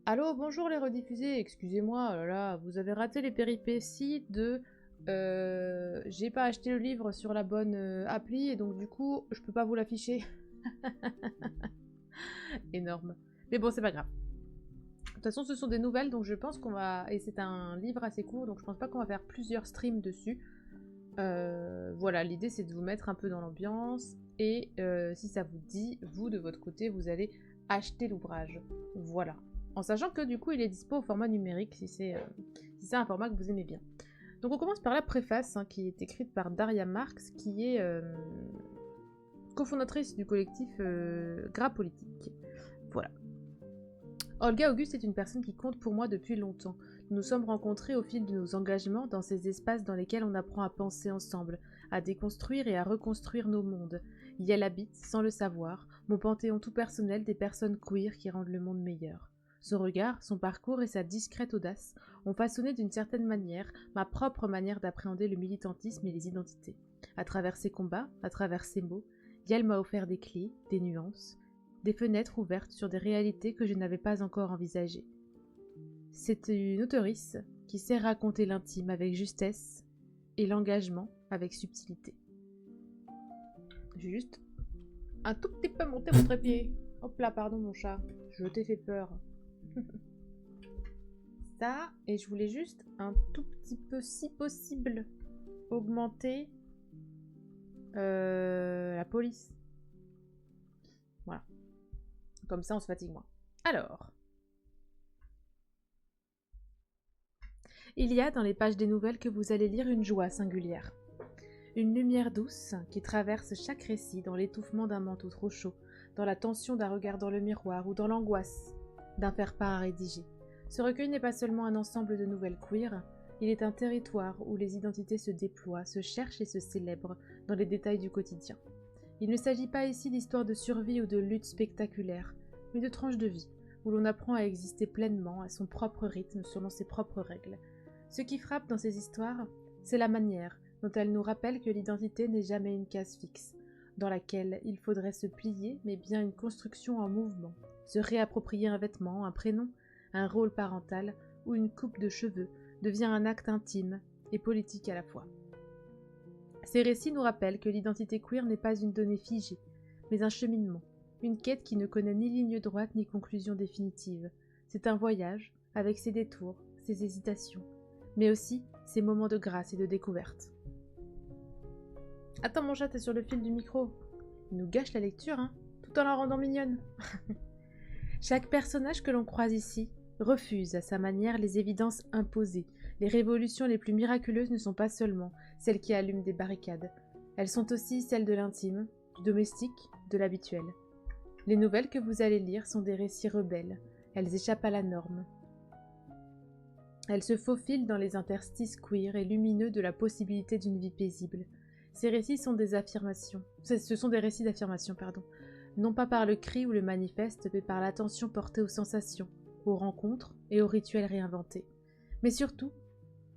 Allô, bonjour les rediffusés, excusez-moi, oh là là, vous avez raté les péripéties de... j'ai pas acheté le livre sur la bonne appli et donc du coup, je peux pas vous l'afficher. Énorme. Mais bon, c'est pas grave. De toute façon, ce sont des nouvelles, donc je pense qu'on va... Et c'est un livre assez court, donc je pense pas qu'on va faire plusieurs streams dessus. Voilà, l'idée c'est de vous mettre un peu dans l'ambiance et si ça vous dit, vous de votre côté, vous allez acheter l'ouvrage. Voilà. En sachant que du coup il est dispo au format numérique si c'est un format que vous aimez bien. Donc on commence par la préface qui est écrite par Daria Marx qui est cofondatrice du collectif Gras Politique. Voilà. Olga Auguste est une personne qui compte pour moi depuis longtemps. Nous nous sommes rencontrés au fil de nos engagements dans ces espaces dans lesquels on apprend à penser ensemble, à déconstruire et à reconstruire nos mondes. Y elle habite, sans le savoir, mon panthéon tout personnel des personnes queer qui rendent le monde meilleur. Son regard, son parcours et sa discrète audace ont façonné d'une certaine manière ma propre manière d'appréhender le militantisme et les identités. À travers ses combats, à travers ses mots, Yael m'a offert des clés, des nuances, des fenêtres ouvertes sur des réalités que je n'avais pas encore envisagées. C'est une auteurice qui sait raconter l'intime avec justesse et l'engagement avec subtilité. J'ai juste un tout petit peu monté mon trépied. Hop là, pardon mon chat, je t'ai fait peur. Ça, et je voulais juste un tout petit peu, si possible, augmenter la police. Voilà. Comme ça, on se fatigue moins. Alors, il y a dans les pages des nouvelles que vous allez lire une joie singulière. Une lumière douce qui traverse chaque récit dans l'étouffement d'un manteau trop chaud, dans la tension d'un regard dans le miroir ou dans l'angoisse d'un faire-part à rédiger. Ce recueil n'est pas seulement un ensemble de nouvelles queer, il est un territoire où les identités se déploient, se cherchent et se célèbrent dans les détails du quotidien. Il ne s'agit pas ici d'histoires de survie ou de lutte spectaculaire, mais de tranches de vie, où l'on apprend à exister pleinement à son propre rythme selon ses propres règles. Ce qui frappe dans ces histoires, c'est la manière dont elles nous rappellent que l'identité n'est jamais une case fixe, dans laquelle il faudrait se plier, mais bien une construction en mouvement, se réapproprier un vêtement, un prénom, un rôle parental ou une coupe de cheveux devient un acte intime et politique à la fois. Ces récits nous rappellent que l'identité queer n'est pas une donnée figée, mais un cheminement, une quête qui ne connaît ni ligne droite ni conclusion définitive. C'est un voyage, avec ses détours, ses hésitations, mais aussi ses moments de grâce et de découverte. Attends, mon chat, t'es sur le fil du micro. Il nous gâche la lecture, tout en la rendant mignonne. Chaque personnage que l'on croise ici refuse à sa manière les évidences imposées. Les révolutions les plus miraculeuses ne sont pas seulement celles qui allument des barricades. Elles sont aussi celles de l'intime, du domestique, de l'habituel. Les nouvelles que vous allez lire sont des récits rebelles. Elles échappent à la norme. Elles se faufilent dans les interstices queer et lumineux de la possibilité d'une vie paisible. Ces récits sont des affirmations. Ce sont des récits d'affirmation, non pas par le cri ou le manifeste, mais par l'attention portée aux sensations, aux rencontres et aux rituels réinventés. Mais surtout,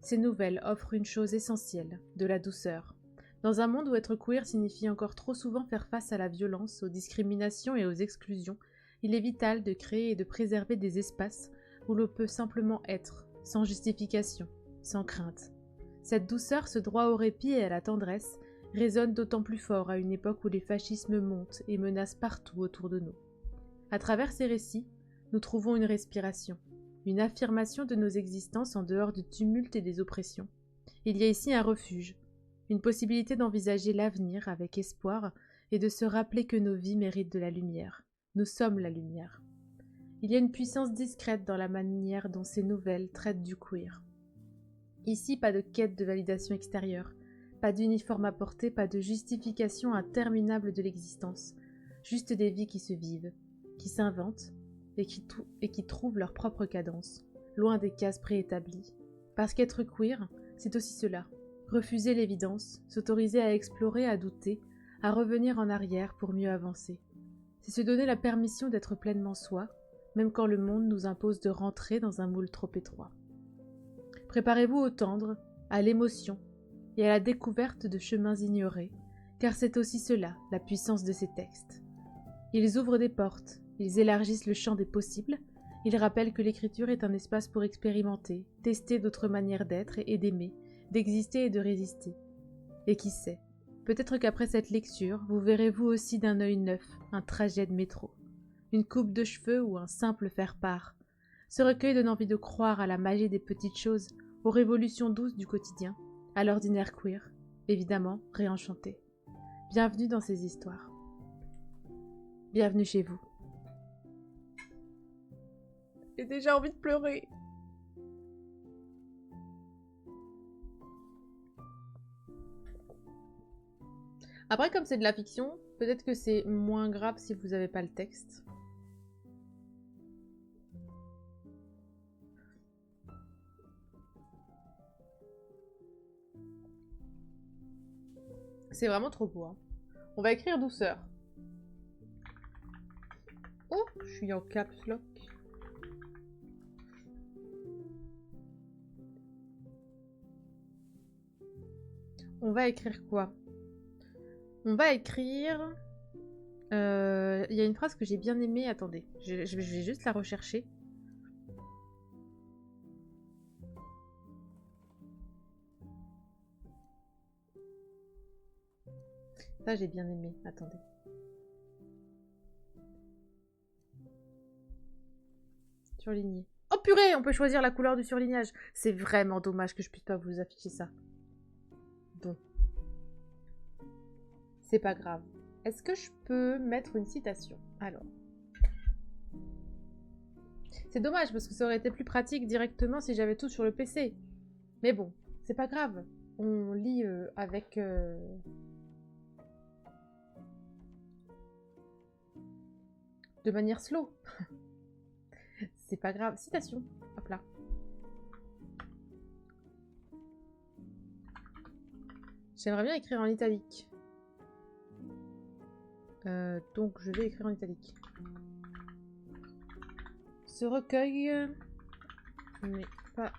ces nouvelles offrent une chose essentielle, de la douceur. Dans un monde où être queer signifie encore trop souvent faire face à la violence, aux discriminations et aux exclusions, il est vital de créer et de préserver des espaces où l'on peut simplement être, sans justification, sans crainte. Cette douceur, ce droit au répit et à la tendresse, résonne d'autant plus fort à une époque où les fascismes montent et menacent partout autour de nous. À travers ces récits, nous trouvons une respiration, une affirmation de nos existences en dehors du tumulte et des oppressions. Il y a ici un refuge, une possibilité d'envisager l'avenir avec espoir et de se rappeler que nos vies méritent de la lumière. Nous sommes la lumière. Il y a une puissance discrète dans la manière dont ces nouvelles traitent du queer. Ici, pas de quête de validation extérieure, pas d'uniforme à porter, pas de justification interminable de l'existence, juste des vies qui se vivent, qui s'inventent et qui trouvent leur propre cadence, loin des cases préétablies. Parce qu'être queer, c'est aussi cela, refuser l'évidence, s'autoriser à explorer, à douter, à revenir en arrière pour mieux avancer. C'est se donner la permission d'être pleinement soi, même quand le monde nous impose de rentrer dans un moule trop étroit. Préparez-vous au tendre, à l'émotion et à la découverte de chemins ignorés, car c'est aussi cela, la puissance de ces textes. Ils ouvrent des portes, ils élargissent le champ des possibles, Il rappelle que l'écriture est un espace pour expérimenter, tester d'autres manières d'être et d'aimer, d'exister et de résister. Et qui sait, peut-être qu'après cette lecture, vous verrez vous aussi d'un œil neuf un trajet de métro, une coupe de cheveux ou un simple faire-part. Ce recueil donne envie de croire à la magie des petites choses, aux révolutions douces du quotidien, à l'ordinaire queer, évidemment réenchanté. Bienvenue dans ces histoires. Bienvenue chez vous. J'ai déjà envie de pleurer. Après, comme c'est de la fiction, peut-être que c'est moins grave si vous n'avez pas le texte. C'est vraiment trop beau. Hein. On va écrire douceur. Oh, je suis en caps lock. On va écrire quoi? On va écrire... Il y a une phrase que j'ai bien aimée. Attendez, je vais juste la rechercher. Ça, j'ai bien aimé. Attendez. Surligné. Oh purée, on peut choisir la couleur du surlignage. C'est vraiment dommage que je puisse pas vous afficher ça. Bon. C'est pas grave. Est-ce que je peux mettre une citation? Alors. C'est dommage parce que ça aurait été plus pratique directement si j'avais tout sur le PC. Mais bon, c'est pas grave. On lit avec... de manière slow. C'est pas grave. Citation. Hop là. J'aimerais bien écrire en italique. Donc je vais écrire en italique. Ce recueil n'est pas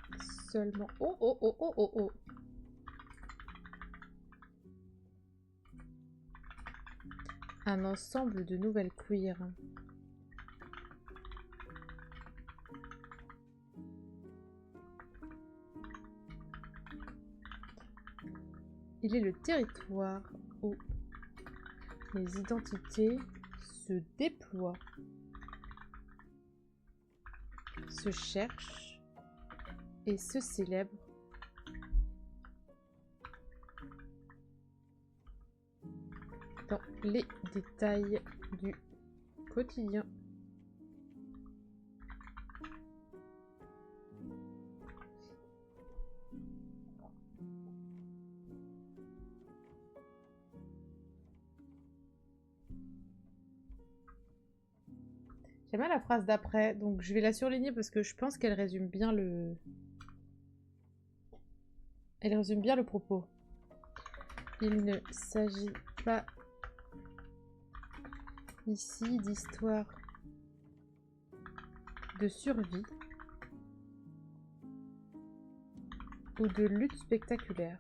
seulement... Oh, oh, oh, oh, oh, oh. Un ensemble de nouvelles queer. Il est le territoire où les identités se déploient, se cherchent et se célèbrent dans les détails du quotidien. J'aime bien la phrase d'après, donc je vais la surligner parce que je pense qu'elle résume bien le... Elle résume bien le propos. Il ne s'agit pas ici d'histoire de survie ou de lutte spectaculaire.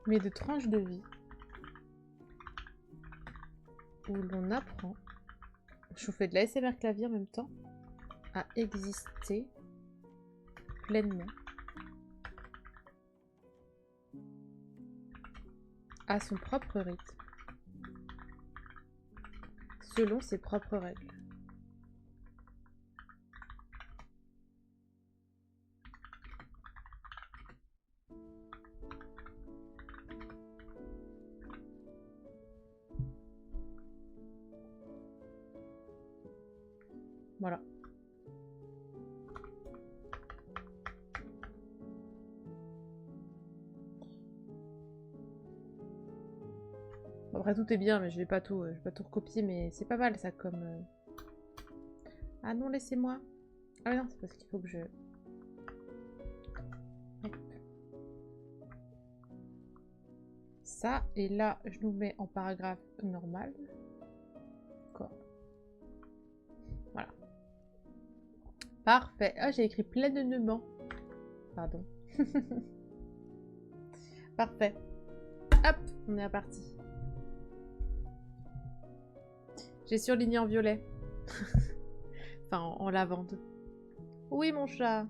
Mais de tranches de vie où l'on apprend, je vous fais de la ASMR clavier en même temps, à exister pleinement à son propre rythme, selon ses propres règles. Voilà. Après tout est bien, mais je vais pas tout recopier, mais c'est pas mal ça comme... Ah non, laissez-moi. Ah non, c'est parce qu'il faut que je... Hop. Ça, et là, je nous mets en paragraphe normal. D'accord. Voilà. Parfait. Ah, j'ai écrit pleinement. Pardon. Parfait. Hop, on est parti. J'ai surligné en violet. Enfin, en lavande. Oui, mon chat.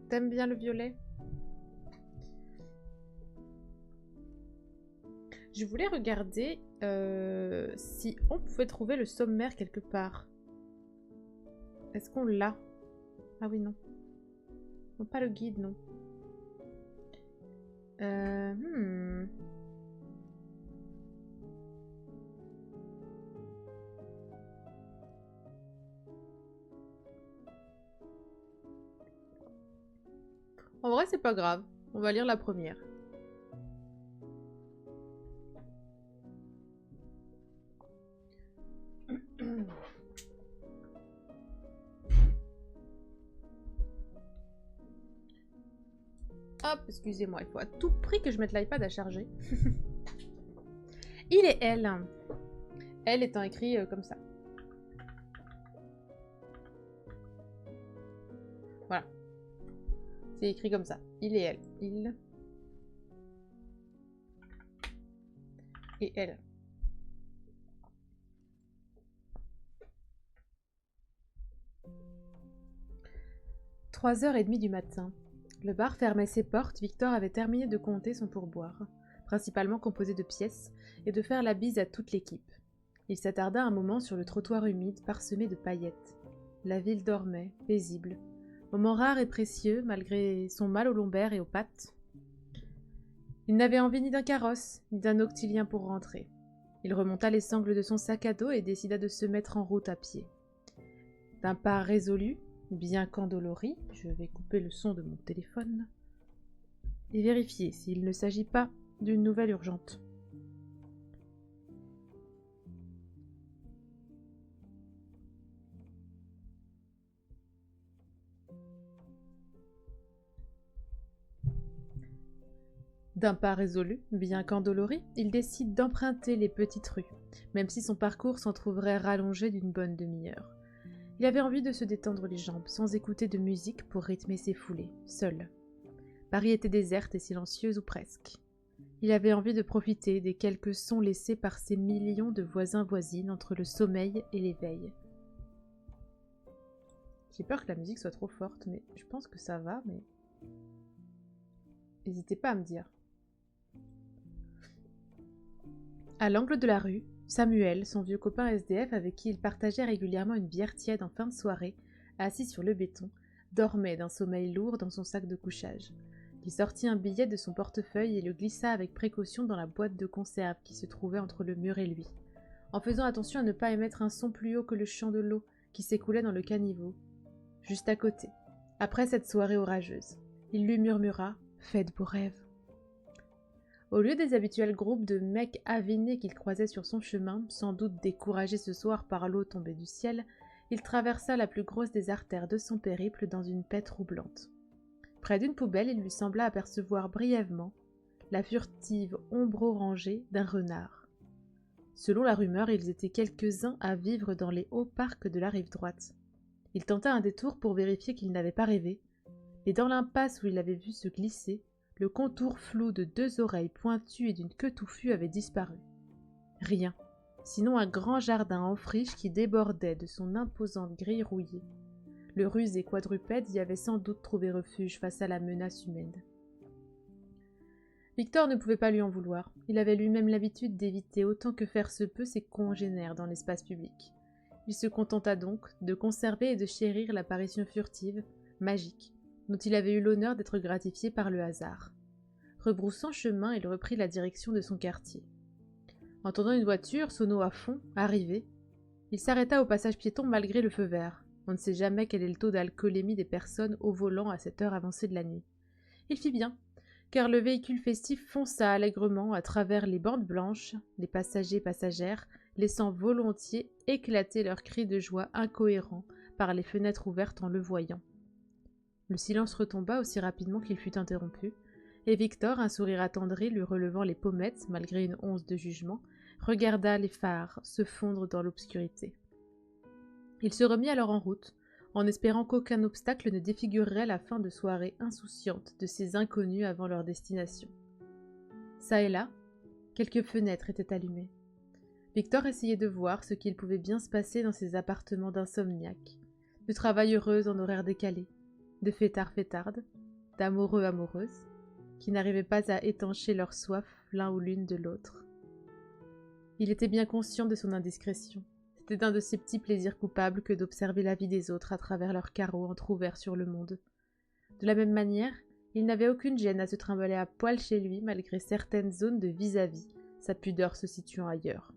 T'aimes bien le violet? Je voulais regarder si on pouvait trouver le sommaire quelque part. Est-ce qu'on l'a? Ah oui, non. Non, pas le guide, non. Hmm. En vrai, c'est pas grave. On va lire la première. Hop, excusez-moi, il faut à tout prix que je mette l'iPad à charger. Il est elle. Elle étant écrit comme ça. Voilà. C'est écrit comme ça. Il et elle. Il. Et elle. « 3h30 du matin. Le bar fermait ses portes, Victor avait terminé de compter son pourboire, principalement composé de pièces, et de faire la bise à toute l'équipe. Il s'attarda un moment sur le trottoir humide parsemé de paillettes. La ville dormait, paisible. Moment rare et précieux, malgré son mal au lombaire et aux pattes. Il n'avait envie ni d'un carrosse, ni d'un octilien pour rentrer. Il remonta les sangles de son sac à dos et décida de se mettre en route à pied. D'un pas résolu, bien qu'endolori, je vais couper le son de mon téléphone, et vérifier s'il ne s'agit pas d'une nouvelle urgente. D'un pas résolu, bien qu'endolori, il décide d'emprunter les petites rues, même si son parcours s'en trouverait rallongé d'une bonne demi-heure. Il avait envie de se détendre les jambes, sans écouter de musique pour rythmer ses foulées, seul. Paris était déserte et silencieuse ou presque. Il avait envie de profiter des quelques sons laissés par ces millions de voisins-voisines entre le sommeil et l'éveil. J'ai peur que la musique soit trop forte, mais je pense que ça va, mais... N'hésitez pas à me dire. À l'angle de la rue, Samuel, son vieux copain SDF avec qui il partageait régulièrement une bière tiède en fin de soirée, assis sur le béton, dormait d'un sommeil lourd dans son sac de couchage. Il sortit un billet de son portefeuille et le glissa avec précaution dans la boîte de conserve qui se trouvait entre le mur et lui, en faisant attention à ne pas émettre un son plus haut que le chant de l'eau qui s'écoulait dans le caniveau, juste à côté, après cette soirée orageuse. Il lui murmura « Fais de beaux rêves ». Au lieu des habituels groupes de mecs avinés qu'il croisait sur son chemin, sans doute découragé ce soir par l'eau tombée du ciel, il traversa la plus grosse des artères de son périple dans une paix troublante. Près d'une poubelle, il lui sembla apercevoir brièvement la furtive ombre orangée d'un renard. Selon la rumeur, ils étaient quelques-uns à vivre dans les hauts parcs de la rive droite. Il tenta un détour pour vérifier qu'il n'avait pas rêvé, et dans l'impasse où il avait vu se glisser, le contour flou de 2 oreilles pointues et d'une queue touffue avait disparu. Rien, sinon un grand jardin en friche qui débordait de son imposante grille rouillée. Le rusé quadrupède y avait sans doute trouvé refuge face à la menace humaine. Victor ne pouvait pas lui en vouloir. Il avait lui-même l'habitude d'éviter autant que faire se peut ses congénères dans l'espace public. Il se contenta donc de conserver et de chérir l'apparition furtive, magique, dont il avait eu l'honneur d'être gratifié par le hasard. Rebroussant chemin, il reprit la direction de son quartier. Entendant une voiture, sono à fond, arriver, il s'arrêta au passage piéton malgré le feu vert. On ne sait jamais quel est le taux d'alcoolémie des personnes au volant à cette heure avancée de la nuit. Il fit bien, car le véhicule festif fonça allègrement à travers les bandes blanches, les passagers-passagères, laissant volontiers éclater leurs cris de joie incohérents par les fenêtres ouvertes en le voyant. Le silence retomba aussi rapidement qu'il fut interrompu, et Victor, un sourire attendri lui relevant les pommettes malgré une once de jugement, regarda les phares se fondre dans l'obscurité. Il se remit alors en route, en espérant qu'aucun obstacle ne défigurerait la fin de soirée insouciante de ces inconnus avant leur destination. Ça et là, quelques fenêtres étaient allumées. Victor essayait de voir ce qu'il pouvait bien se passer dans ces appartements d'insomniaques, de travailleuses en horaires décalés, de fêtards-fêtardes, d'amoureux-amoureuses, qui n'arrivaient pas à étancher leur soif l'un ou l'une de l'autre. Il était bien conscient de son indiscrétion. C'était un de ces petits plaisirs coupables que d'observer la vie des autres à travers leurs carreaux entr'ouverts sur le monde. De la même manière, il n'avait aucune gêne à se trimballer à poil chez lui malgré certaines zones de vis-à-vis, sa pudeur se situant ailleurs.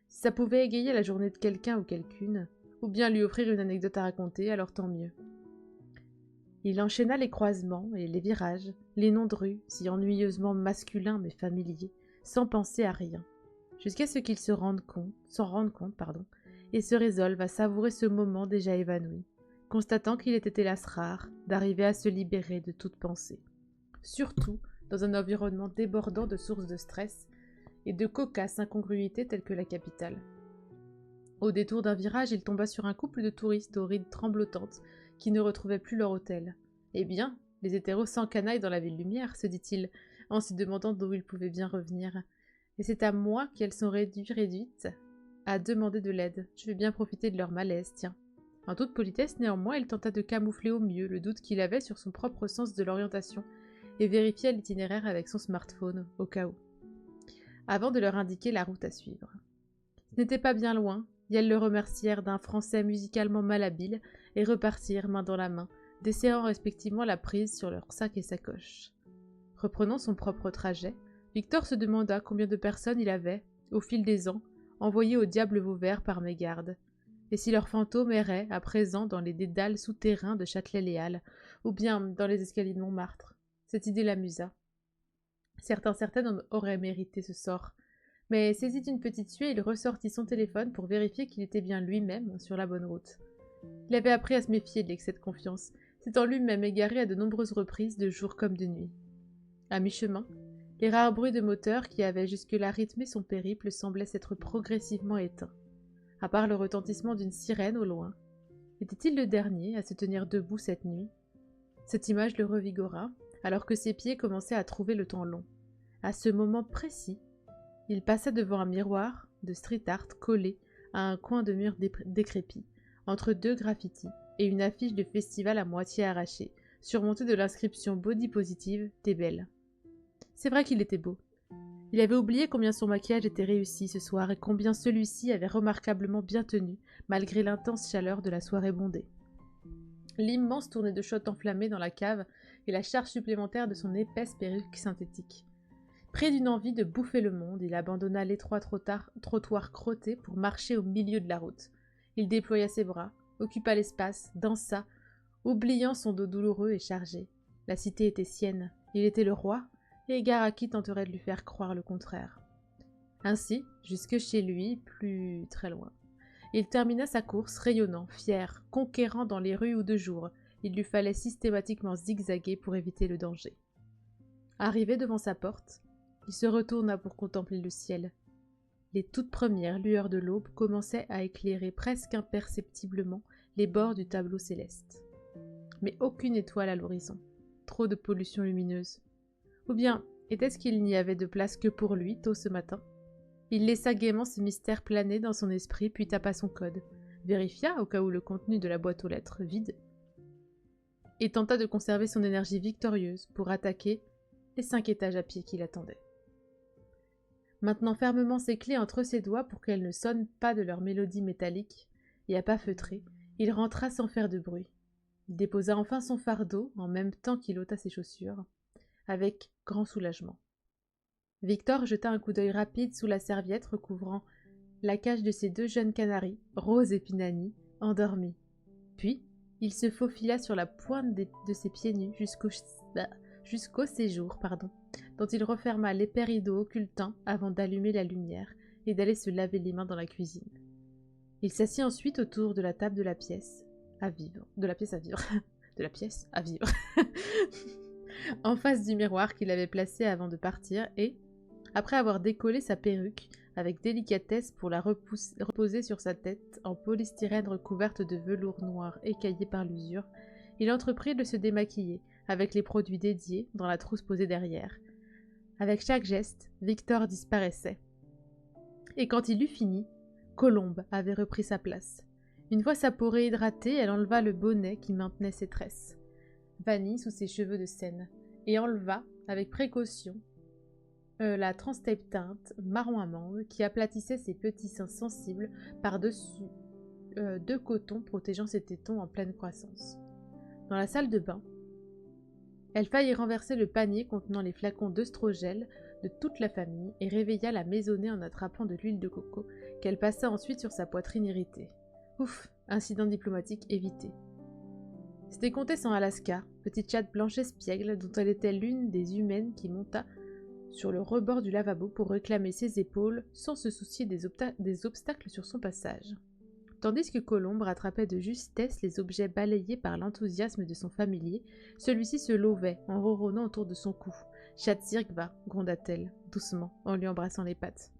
Si ça pouvait égayer la journée de quelqu'un ou quelqu'une, ou bien lui offrir une anecdote à raconter, alors tant mieux. Il enchaîna les croisements et les virages, les noms de rue, si ennuyeusement masculins mais familiers, sans penser à rien, jusqu'à ce qu'il s'en rende compte, et se résolve à savourer ce moment déjà évanoui, constatant qu'il était hélas rare d'arriver à se libérer de toute pensée, surtout dans un environnement débordant de sources de stress et de cocasses incongruités telles que la capitale. Au détour d'un virage, il tomba sur un couple de touristes aux rides tremblotantes qui ne retrouvaient plus leur hôtel. Eh bien, les hétéros s'encanaillent dans la ville lumière, se dit-il, en se demandant d'où ils pouvaient bien revenir. Et c'est à moi qu'elles sont réduites à demander de l'aide. Je vais bien profiter de leur malaise, tiens. En toute politesse, néanmoins, il tenta de camoufler au mieux le doute qu'il avait sur son propre sens de l'orientation et vérifia l'itinéraire avec son smartphone, au cas où, avant de leur indiquer la route à suivre. Ce n'était pas bien loin, et elles le remercièrent d'un français musicalement malhabile et repartirent main dans la main, desserrant respectivement la prise sur leurs sacs et sacoches. Reprenant son propre trajet, Victor se demanda combien de personnes il avait, au fil des ans, envoyées au diable Vauvert par mégarde, et si leurs fantômes erraient à présent dans les dédales souterrains de Châtelet-Les-Halles, ou bien dans les escaliers de Montmartre. Cette idée l'amusa. Certaines auraient mérité ce sort, mais saisit une petite suée, il ressortit son téléphone pour vérifier qu'il était bien lui-même sur la bonne route. Il avait appris à se méfier de l'excès de confiance, s'étant lui-même égaré à de nombreuses reprises, de jour comme de nuit. À mi-chemin, les rares bruits de moteur qui avaient jusque-là rythmé son périple semblaient s'être progressivement éteints. À part le retentissement d'une sirène au loin, était-il le dernier à se tenir debout cette nuit? Cette image le revigora, alors que ses pieds commençaient à trouver le temps long. À ce moment précis, il passa devant un miroir de street art collé à un coin de mur décrépit, entre deux graffitis et une affiche de festival à moitié arrachée, surmontée de l'inscription body positive « T'es belle ». C'est vrai qu'il était beau. Il avait oublié combien son maquillage était réussi ce soir et combien celui-ci avait remarquablement bien tenu, malgré l'intense chaleur de la soirée bondée. L'immense tournée de shot enflammée dans la cave et la charge supplémentaire de son épaisse perruque synthétique. Pris d'une envie de bouffer le monde, il abandonna l'étroit trottoir crotté pour marcher au milieu de la route. Il déploya ses bras, occupa l'espace, dansa, oubliant son dos douloureux et chargé. La cité était sienne, il était le roi, et égard à qui tenterait de lui faire croire le contraire. Ainsi, jusque chez lui, plus très loin. Il termina sa course, rayonnant, fier, conquérant dans les rues où de jour, il lui fallait systématiquement zigzaguer pour éviter le danger. Arrivé devant sa porte, il se retourna pour contempler le ciel. Les toutes premières lueurs de l'aube commençaient à éclairer presque imperceptiblement les bords du tableau céleste. Mais aucune étoile à l'horizon. Trop de pollution lumineuse. Ou bien, était-ce qu'il n'y avait de place que pour lui, tôt ce matin? Il laissa gaiement ce mystère planer dans son esprit, puis tapa son code, vérifia au cas où le contenu de la boîte aux lettres vide, et tenta de conserver son énergie victorieuse pour attaquer les 5 étages à pied qui l'attendaient. Maintenant fermement ses clés entre ses doigts pour qu'elles ne sonnent pas de leur mélodie métallique, et à pas feutrés, il rentra sans faire de bruit. Il déposa enfin son fardeau, en même temps qu'il ôta ses chaussures, avec grand soulagement. Victor jeta un coup d'œil rapide sous la serviette recouvrant la cage de ses 2 jeunes canaris, Rose et Pinani, endormis. Puis, il se faufila sur la pointe de ses pieds nus jusqu'au séjour, dont il referma l'épais rideau occultant avant d'allumer la lumière et d'aller se laver les mains dans la cuisine. Il s'assit ensuite autour de la table de la pièce à vivre, en face du miroir qu'il avait placé avant de partir et, après avoir décollé sa perruque avec délicatesse pour la reposer sur sa tête en polystyrène recouverte de velours noir écaillé par l'usure, il entreprit de se démaquiller avec les produits dédiés dans la trousse posée derrière. Avec chaque geste, Victor disparaissait. Et quand il eut fini, Colombe avait repris sa place. Une fois sa peau réhydratée, elle enleva le bonnet qui maintenait ses tresses, vanille sous ses cheveux de Seine, et enleva, avec précaution, la transtape teinte marron amande qui aplatissait ses petits seins sensibles par-dessus de coton protégeant ses tétons en pleine croissance. Dans la salle de bain, elle faillit renverser le panier contenant les flacons d'œstrogel de toute la famille et réveilla la maisonnée en attrapant de l'huile de coco qu'elle passa ensuite sur sa poitrine irritée. Ouf, incident diplomatique évité. C'était Comtesse en Alaska, petite chatte blanche espiègle dont elle était l'une des humaines qui monta sur le rebord du lavabo pour réclamer ses épaules sans se soucier des obstacles sur son passage. Tandis que Colombe rattrapait de justesse les objets balayés par l'enthousiasme de son familier, celui-ci se lovait en ronronnant autour de son cou. « Chatte cirque, va !» gronda-t-elle, doucement, en lui embrassant les pattes.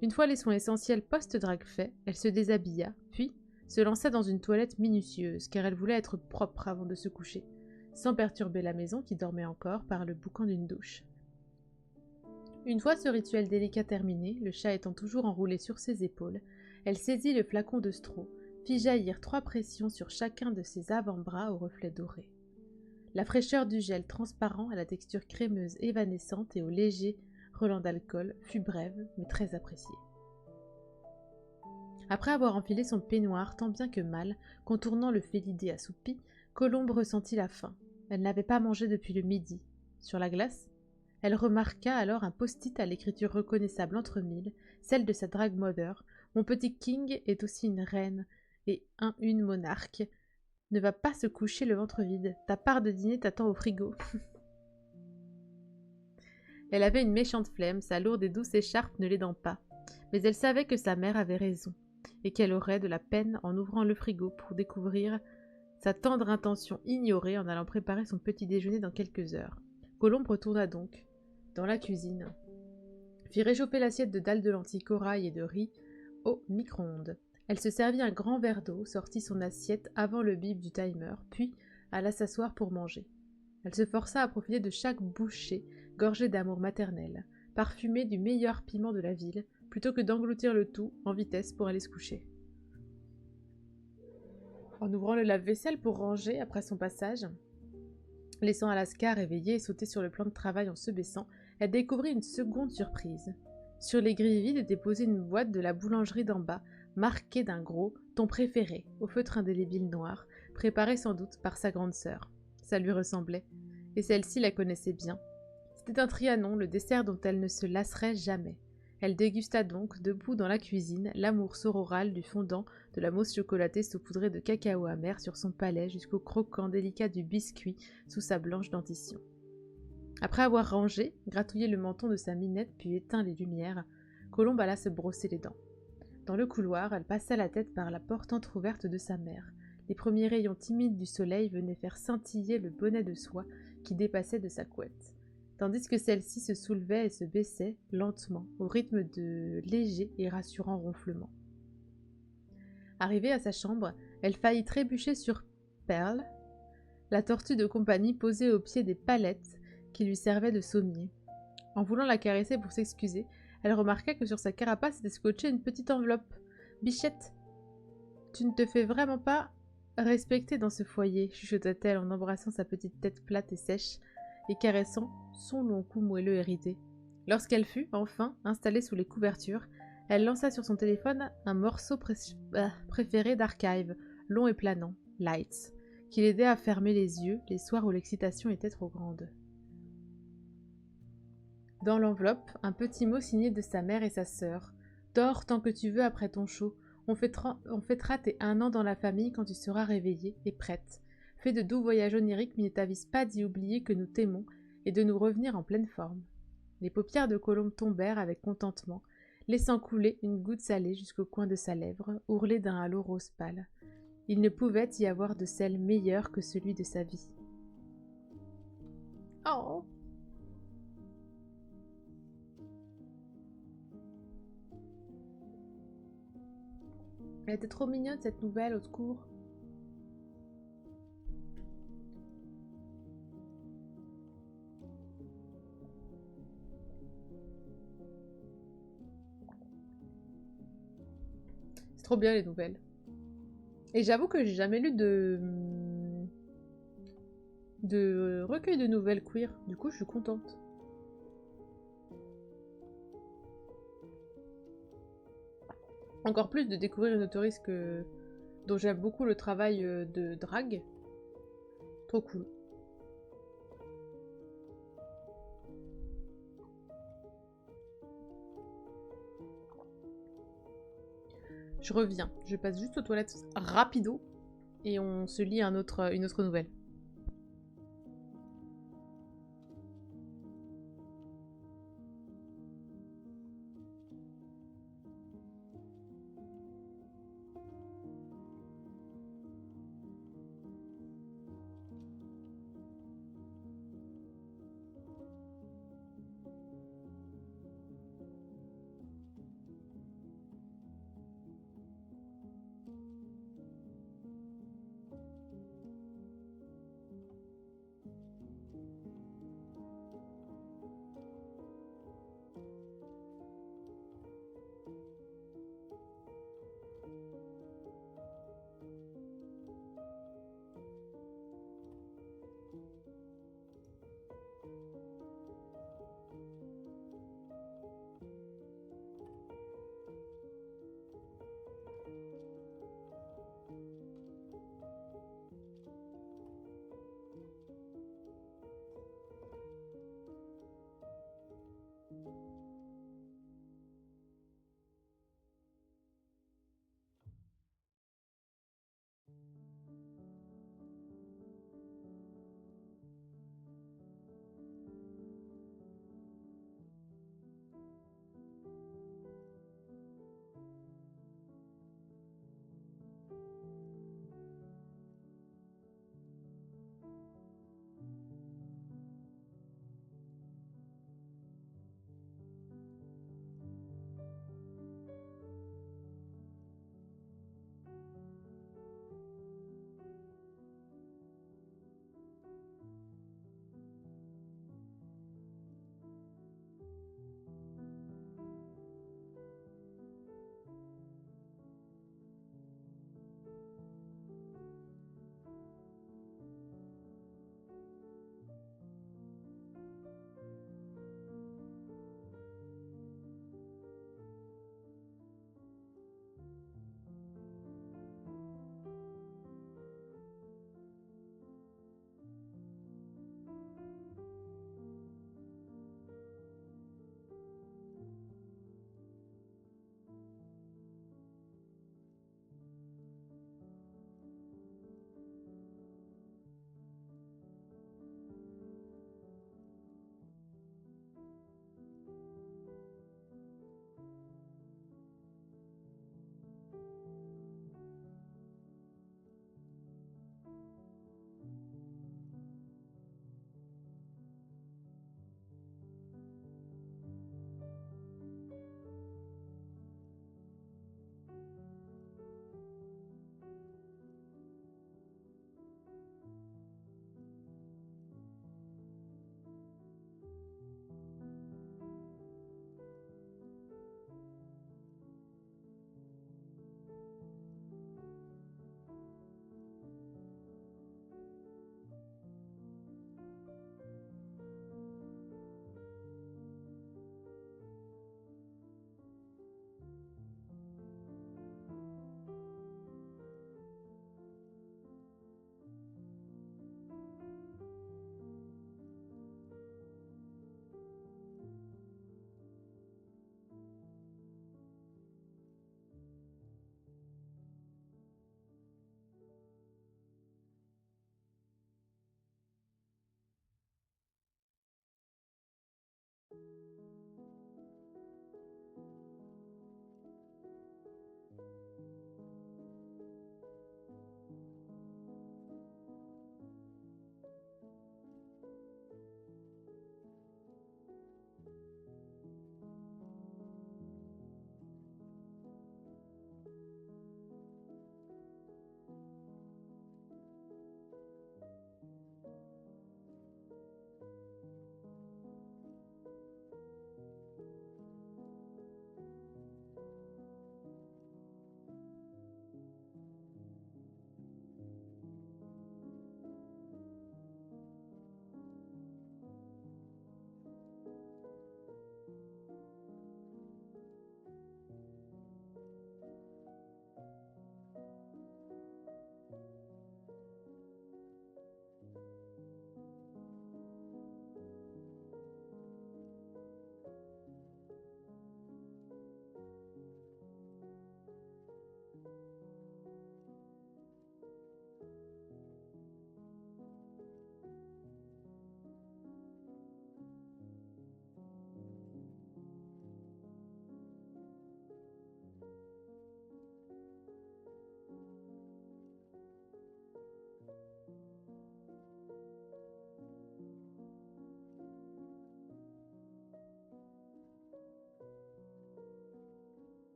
Une fois les soins essentiels post-drague faits, elle se déshabilla, puis se lança dans une toilette minutieuse, car elle voulait être propre avant de se coucher, sans perturber la maison qui dormait encore par le boucan d'une douche. Une fois ce rituel délicat terminé, le chat étant toujours enroulé sur ses épaules, elle saisit le flacon de straw, fit jaillir 3 pressions sur chacun de ses avant-bras aux reflets dorés. La fraîcheur du gel transparent à la texture crémeuse évanescente et au léger relent d'alcool fut brève mais très appréciée. Après avoir enfilé son peignoir tant bien que mal, contournant le félidé assoupi, Colombe ressentit la faim. Elle n'avait pas mangé depuis le midi. Sur la glace, elle remarqua alors un post-it à l'écriture reconnaissable entre mille, celle de sa drag mother. Mon petit King est aussi une reine et une monarque. Ne va pas se coucher le ventre vide. Ta part de dîner t'attend au frigo. Elle avait une méchante flemme, sa lourde et douce écharpe ne l'aidant pas. Mais elle savait que sa mère avait raison, et qu'elle aurait de la peine en ouvrant le frigo pour découvrir sa tendre intention ignorée en allant préparer son petit déjeuner dans quelques heures. Colombe retourna donc dans la cuisine, fit réchauffer l'assiette de dalles de lentilles corail et de riz au micro-ondes. Elle se servit un grand verre d'eau, sortit son assiette avant le bip du timer, puis alla s'asseoir pour manger. Elle se força à profiter de chaque bouchée, gorgée d'amour maternel, parfumée du meilleur piment de la ville, plutôt que d'engloutir le tout en vitesse pour aller se coucher. En ouvrant le lave-vaisselle pour ranger après son passage, laissant Alaska réveillée et sauter sur le plan de travail en se baissant, elle découvrit une seconde surprise. Sur les grilles vides était posée une boîte de la boulangerie d'en bas, marquée d'un gros « ton préféré » au feutre indélébile noir, préparé sans doute par sa grande sœur. Ça lui ressemblait, et celle-ci la connaissait bien. C'était un Trianon, le dessert dont elle ne se lasserait jamais. Elle dégusta donc, debout dans la cuisine, l'amour sororal du fondant de la mousse chocolatée saupoudrée de cacao amer sur son palais jusqu'au croquant délicat du biscuit sous sa blanche dentition. Après avoir rangé, gratouillé le menton de sa minette puis éteint les lumières, Colombe alla se brosser les dents. Dans le couloir, elle passa la tête par la porte entr'ouverte de sa mère. Les premiers rayons timides du soleil venaient faire scintiller le bonnet de soie qui dépassait de sa couette, tandis que celle-ci se soulevait et se baissait lentement, au rythme de légers et rassurants ronflements. Arrivée à sa chambre, elle faillit trébucher sur Pearl, la tortue de compagnie posée au pied des palettes qui lui servaient de sommier. En voulant la caresser pour s'excuser, elle remarqua que sur sa carapace était scotchée une petite enveloppe. « Bichette, tu ne te fais vraiment pas respecter dans ce foyer », chuchota-t-elle en embrassant sa petite tête plate et sèche et caressant son long cou moelleux et ridé. Lorsqu'elle fut, enfin, installée sous les couvertures, elle lança sur son téléphone un morceau préféré d'Archive, long et planant, Lights, qui l'aidait à fermer les yeux les soirs où l'excitation était trop grande. Dans l'enveloppe, un petit mot signé de sa mère et sa sœur. « Dors tant que tu veux après ton show. On fêtera tes 1 an dans la famille quand tu seras réveillée et prête. Fais de doux voyages oniriques, mais ne t'avise pas d'y oublier que nous t'aimons et de nous revenir en pleine forme. » Les paupières de Colombe tombèrent avec contentement, laissant couler une goutte salée jusqu'au coin de sa lèvre, ourlée d'un halo rose pâle. Il ne pouvait y avoir de sel meilleur que celui de sa vie. Oh! Elle était trop mignonne cette nouvelle, au secours. trop bien les nouvelles. Et j'avoue que j'ai jamais lu de recueil de nouvelles queer. Du coup, je suis contente. Encore plus de découvrir une auteuriste dont j'aime beaucoup le travail de drague. Trop cool. Je reviens. Je passe juste aux toilettes rapido et on se lit une autre nouvelle.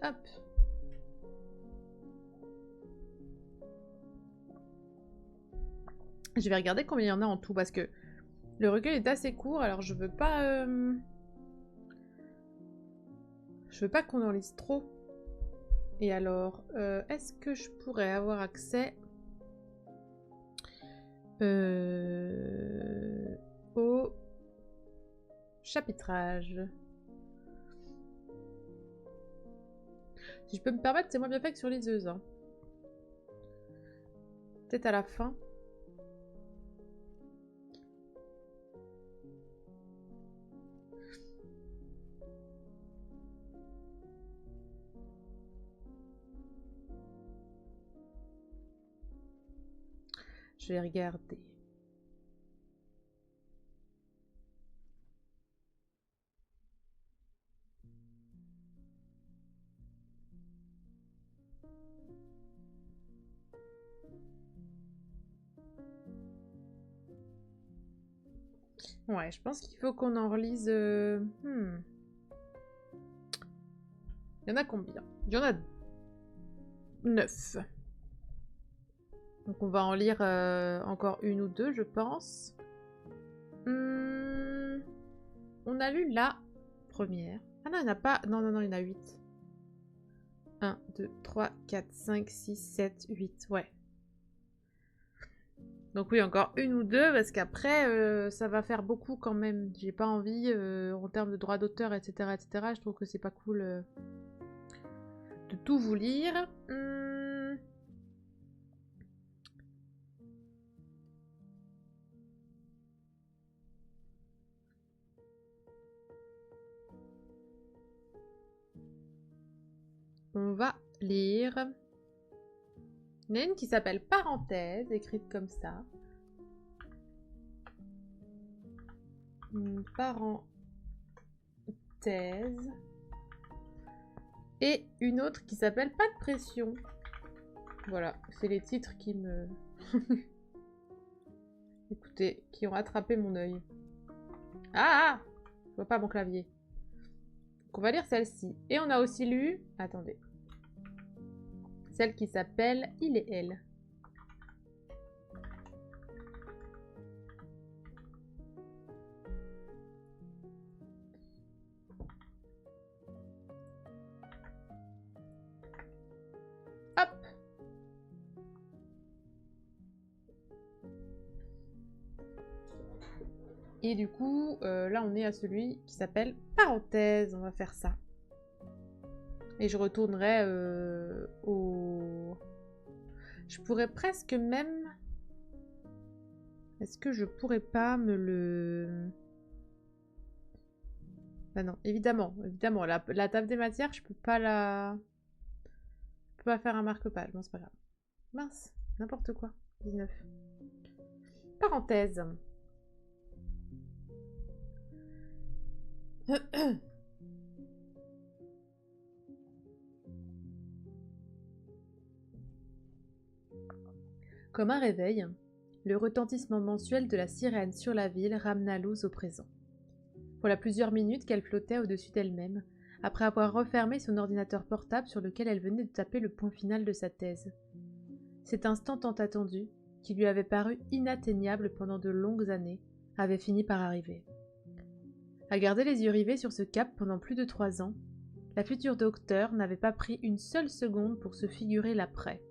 Hop. Je vais regarder combien il y en a en tout parce que le recueil est assez court, alors je veux pas qu'on en lise trop. Et alors, est-ce que je pourrais avoir accès au chapitrage? Si je peux me permettre, c'est moins bien fait que sur liseuse. Hein. Peut-être à la fin. Je vais regarder. Ouais, je pense qu'il faut qu'on en relise... Il y en a combien? Il y en a 9. Donc on va en lire encore une ou deux, je pense. On a lu la première. Ah non, il n'y en a pas... Non, il y en a 8. 1, 2, 3, 4, 5, 6, 7, 8. Ouais. Donc oui, encore une ou deux, parce qu'après, ça va faire beaucoup quand même. J'ai pas envie, en termes de droit d'auteur, etc., je trouve que c'est pas cool de tout vous lire. On va lire. Il y en a une qui s'appelle Parenthèse, écrite comme ça. Parenthèse. Et une autre qui s'appelle Pas de pression. Voilà, c'est les titres qui me... Écoutez, qui ont attrapé mon œil. Ah, je vois pas mon clavier. Donc on va lire celle-ci. Et on a aussi lu... Attendez. Celle qui s'appelle Il et elle. Hop. Et du coup, là on est à celui qui s'appelle Parenthèse. On va faire ça. Et je retournerai au... Je pourrais presque même... Est-ce que je pourrais pas me le... Bah non, évidemment. La table des matières, je peux pas la... Je peux pas faire un marque-page. Bon, c'est pas grave. Mince, n'importe quoi. 19. Parenthèse. Comme un réveil, le retentissement mensuel de la sirène sur la ville ramena Luz au présent. Voilà plusieurs minutes qu'elle flottait au-dessus d'elle-même, après avoir refermé son ordinateur portable sur lequel elle venait de taper le point final de sa thèse. Cet instant tant attendu, qui lui avait paru inatteignable pendant de longues années, avait fini par arriver. À garder les yeux rivés sur ce cap pendant plus de 3 ans, la future docteure n'avait pas pris une seule seconde pour se figurer l'après.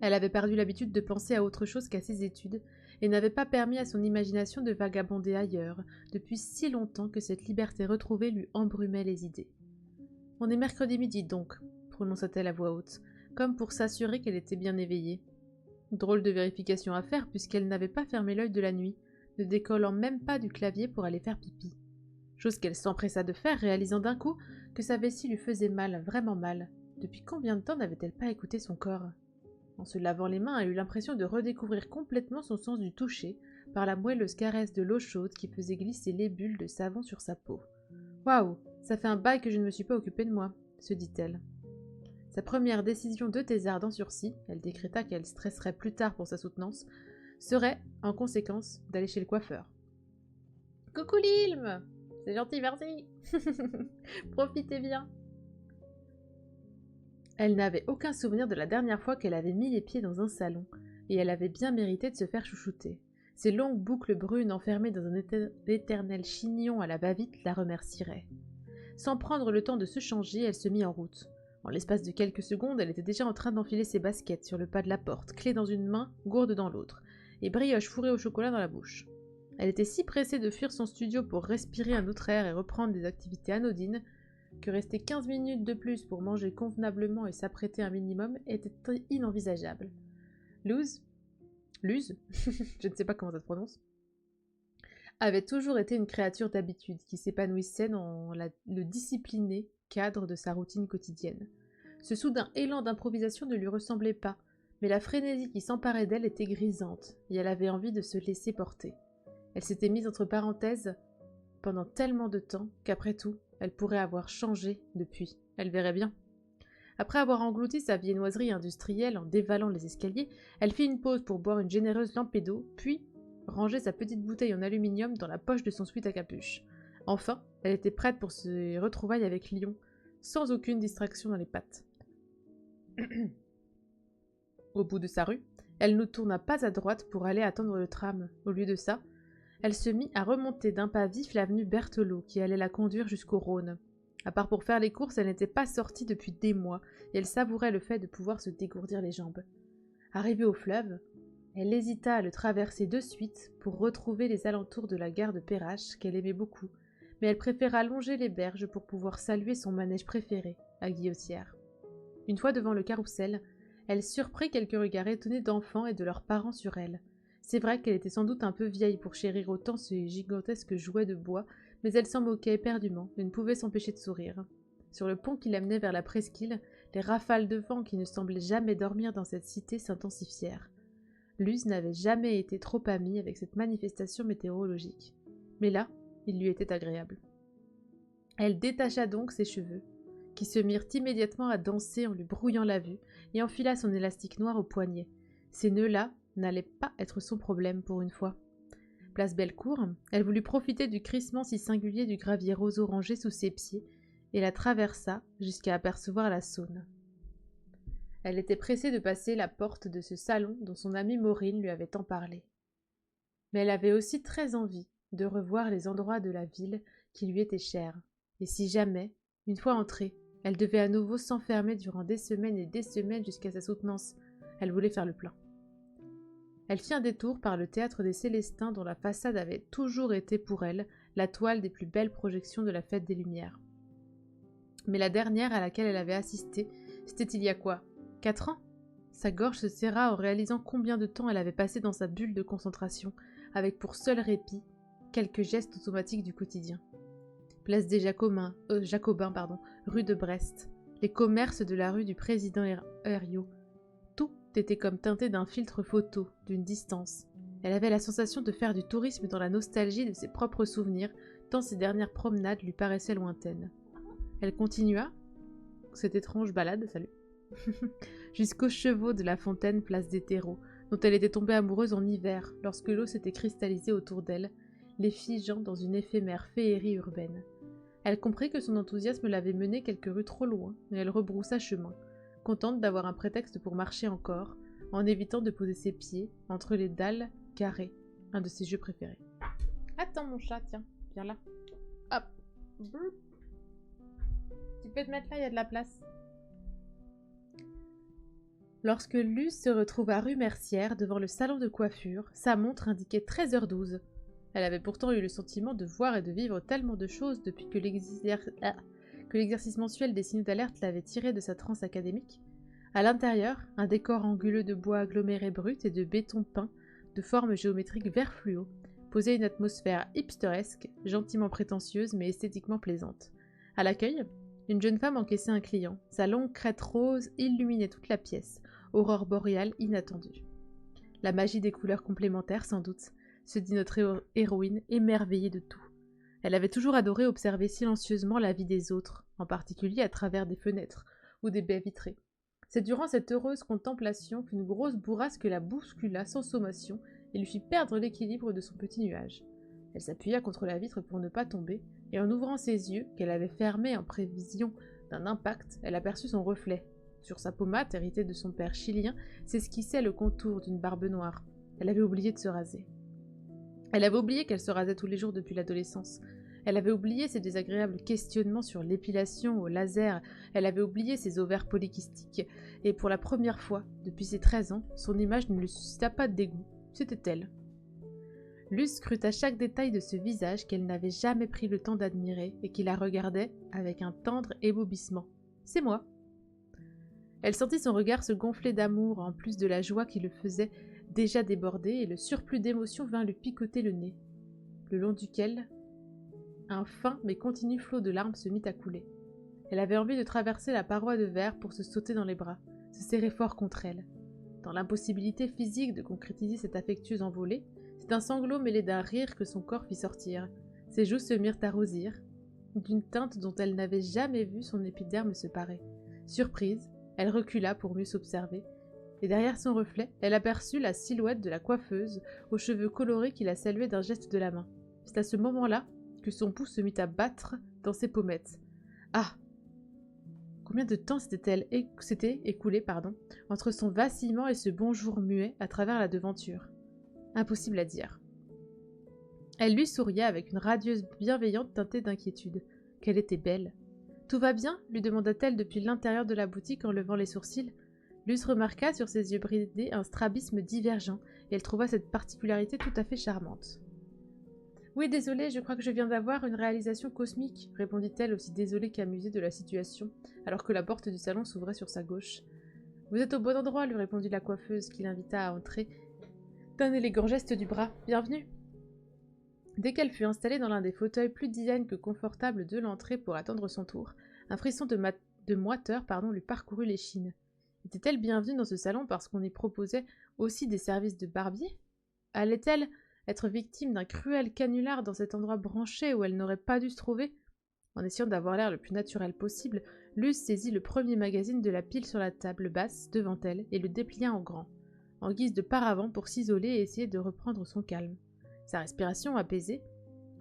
Elle avait perdu l'habitude de penser à autre chose qu'à ses études et n'avait pas permis à son imagination de vagabonder ailleurs depuis si longtemps que cette liberté retrouvée lui embrumait les idées. « On est mercredi midi donc, » prononça-t-elle à voix haute, comme pour s'assurer qu'elle était bien éveillée. Drôle de vérification à faire puisqu'elle n'avait pas fermé l'œil de la nuit, ne décollant même pas du clavier pour aller faire pipi. Chose qu'elle s'empressa de faire, réalisant d'un coup que sa vessie lui faisait mal, vraiment mal. Depuis combien de temps n'avait-elle pas écouté son corps ? En se lavant les mains, elle eut l'impression de redécouvrir complètement son sens du toucher par la moelleuse caresse de l'eau chaude qui faisait glisser les bulles de savon sur sa peau. « Waouh, ça fait un bail que je ne me suis pas occupée de moi », se dit-elle. Sa première décision de thésarde en sursis, elle décréta qu'elle stresserait plus tard pour sa soutenance, serait, en conséquence, d'aller chez le coiffeur. « Coucou Lilm ! C'est gentil, merci. Profitez bien. » Elle n'avait aucun souvenir de la dernière fois qu'elle avait mis les pieds dans un salon, et elle avait bien mérité de se faire chouchouter. Ses longues boucles brunes enfermées dans un éternel chignon à la va-vite la remercieraient. Sans prendre le temps de se changer, elle se mit en route. En l'espace de quelques secondes, elle était déjà en train d'enfiler ses baskets sur le pas de la porte, clé dans une main, gourde dans l'autre, et brioche fourrée au chocolat dans la bouche. Elle était si pressée de fuir son studio pour respirer un autre air et reprendre des activités anodines, que rester 15 minutes de plus pour manger convenablement et s'apprêter un minimum était inenvisageable. Luz, je ne sais pas comment ça se prononce, avait toujours été une créature d'habitude qui s'épanouissait dans le discipliné cadre de sa routine quotidienne. Ce soudain élan d'improvisation ne lui ressemblait pas, mais la frénésie qui s'emparait d'elle était grisante, et elle avait envie de se laisser porter. Elle s'était mise entre parenthèses pendant tellement de temps qu'après tout, elle pourrait avoir changé depuis. Elle verrait bien. Après avoir englouti sa viennoiserie industrielle en dévalant les escaliers, elle fit une pause pour boire une généreuse lampée d'eau, puis ranger sa petite bouteille en aluminium dans la poche de son sweat à capuche. Enfin, elle était prête pour ses retrouvailles avec Lyon, sans aucune distraction dans les pattes. Au bout de sa rue, elle ne tourna pas à droite pour aller attendre le tram. Au lieu de ça, elle se mit à remonter d'un pas vif l'avenue Berthelot, qui allait la conduire jusqu'au Rhône. À part pour faire les courses, elle n'était pas sortie depuis des mois, et elle savourait le fait de pouvoir se dégourdir les jambes. Arrivée au fleuve, elle hésita à le traverser de suite pour retrouver les alentours de la gare de Perrache, qu'elle aimait beaucoup, mais elle préféra longer les berges pour pouvoir saluer son manège préféré, à Guillotière. Une fois devant le carrousel, elle surprit quelques regards étonnés d'enfants et de leurs parents sur elle. C'est vrai qu'elle était sans doute un peu vieille pour chérir autant ces gigantesques jouets de bois, mais elle s'en moquait éperdument et ne pouvait s'empêcher de sourire. Sur le pont qui l'amenait vers la presqu'île, les rafales de vent qui ne semblaient jamais dormir dans cette cité s'intensifièrent. Luz n'avait jamais été trop amie avec cette manifestation météorologique. Mais là, il lui était agréable. Elle détacha donc ses cheveux, qui se mirent immédiatement à danser en lui brouillant la vue, et enfila son élastique noir au poignet. Ces nœuds-là n'allaient pas être son problème pour une fois. Place Bellecour, elle voulut profiter du crissement si singulier du gravier rose orangé sous ses pieds, et la traversa jusqu'à apercevoir la Saône. Elle était pressée de passer la porte de ce salon dont son amie Maureen lui avait tant parlé. Mais elle avait aussi très envie de revoir les endroits de la ville qui lui étaient chers, et si jamais, une fois entrée, elle devait à nouveau s'enfermer durant des semaines et des semaines jusqu'à sa soutenance, elle voulait faire le plein. Elle fit un détour par le théâtre des Célestins dont la façade avait toujours été pour elle la toile des plus belles projections de la fête des Lumières. Mais la dernière à laquelle elle avait assisté, c'était il y a quoi, 4 ans? Sa gorge se serra en réalisant combien de temps elle avait passé dans sa bulle de concentration, avec pour seul répit quelques gestes automatiques du quotidien. Place des Jacobins, rue de Brest, les commerces de la rue du président Herriot. Tout était comme teinté d'un filtre photo, d'une distance. Elle avait la sensation de faire du tourisme dans la nostalgie de ses propres souvenirs, tant ses dernières promenades lui paraissaient lointaines. Elle continua cette étrange balade, jusqu'aux chevaux de la fontaine place des terreaux, dont elle était tombée amoureuse en hiver, lorsque l'eau s'était cristallisée autour d'elle, les figeant dans une éphémère féerie urbaine. Elle comprit que son enthousiasme l'avait menée quelques rues trop loin, et elle rebroussa chemin, contente d'avoir un prétexte pour marcher encore, en évitant de poser ses pieds entre les dalles carrées, un de ses jeux préférés. Attends mon chat, tiens, viens là. Hop. Tu peux te mettre là, il y a de la place. Lorsque Luz se retrouva rue Mercière devant le salon de coiffure, sa montre indiquait 13h12. Elle avait pourtant eu le sentiment de voir et de vivre tellement de choses depuis que l'exercice mensuel des signaux d'alerte l'avait tirée de sa transe académique. À l'intérieur, un décor anguleux de bois aggloméré brut et de béton peint, de forme géométrique vert fluo, posait une atmosphère hipsteresque, gentiment prétentieuse mais esthétiquement plaisante. À l'accueil, une jeune femme encaissait un client. Sa longue crête rose illuminait toute la pièce, aurore boréale inattendue. La magie des couleurs complémentaires, sans doute, se dit notre héroïne, émerveillée de tout. Elle avait toujours adoré observer silencieusement la vie des autres, en particulier à travers des fenêtres ou des baies vitrées. C'est durant cette heureuse contemplation qu'une grosse bourrasque la bouscula sans sommation et lui fit perdre l'équilibre de son petit nuage. Elle s'appuya contre la vitre pour ne pas tomber, et en ouvrant ses yeux, qu'elle avait fermés en prévision d'un impact, elle aperçut son reflet, Sur sa pommade, héritée de son père chilien, s'esquissait le contour d'une barbe noire. Elle avait oublié de se raser. Elle avait oublié qu'elle se rasait tous les jours depuis l'adolescence. Elle avait oublié ses désagréables questionnements sur l'épilation au laser. Elle avait oublié ses ovaires polykystiques. Et pour la première fois, depuis ses 13 ans, son image ne lui suscita pas de dégoût. C'était elle. Luce scruta chaque détail de ce visage qu'elle n'avait jamais pris le temps d'admirer et qui la regardait avec un tendre ébobissement. « C'est moi !» Elle sentit son regard se gonfler d'amour en plus de la joie qui le faisait déjà déborder et le surplus d'émotion vint lui picoter le nez, le long duquel un fin mais continu flot de larmes se mit à couler. Elle avait envie de traverser la paroi de verre pour se sauter dans les bras, se serrer fort contre elle. Dans l'impossibilité physique de concrétiser cette affectueuse envolée, c'est un sanglot mêlé d'un rire que son corps fit sortir. Ses joues se mirent à rosir, d'une teinte dont elle n'avait jamais vu son épiderme se parer. Surprise, elle recula pour mieux s'observer, et derrière son reflet, elle aperçut la silhouette de la coiffeuse, aux cheveux colorés qui la saluait d'un geste de la main. C'est à ce moment-là que son pouce se mit à battre dans ses pommettes. Ah! Combien de temps s'était écoulé entre son vacillement et ce bonjour muet à travers la devanture? Impossible à dire. Elle lui souriait avec une radieuse bienveillante teintée d'inquiétude. Qu'elle était belle. « Tout va bien ?» lui demanda-t-elle depuis l'intérieur de la boutique en levant les sourcils. Luce remarqua sur ses yeux bridés un strabisme divergent, et elle trouva cette particularité tout à fait charmante. « Oui, désolée, je crois que je viens d'avoir une réalisation cosmique, » répondit-elle aussi désolée qu'amusée de la situation, alors que la porte du salon s'ouvrait sur sa gauche. « Vous êtes au bon endroit, » lui répondit la coiffeuse, qui l'invita à entrer d'un élégant geste du bras. « Bienvenue !» Dès qu'elle fut installée dans l'un des fauteuils plus design que confortables de l'entrée pour attendre son tour, un frisson de moiteur lui parcourut l'échine. Était-elle bienvenue dans ce salon parce qu'on y proposait aussi des services de barbier? Allait-elle être victime d'un cruel canular dans cet endroit branché où elle n'aurait pas dû se trouver? En essayant d'avoir l'air le plus naturel possible, Luce saisit le premier magazine de la pile sur la table basse devant elle et le déplia en grand, en guise de paravent pour s'isoler et essayer de reprendre son calme. Sa respiration apaisée,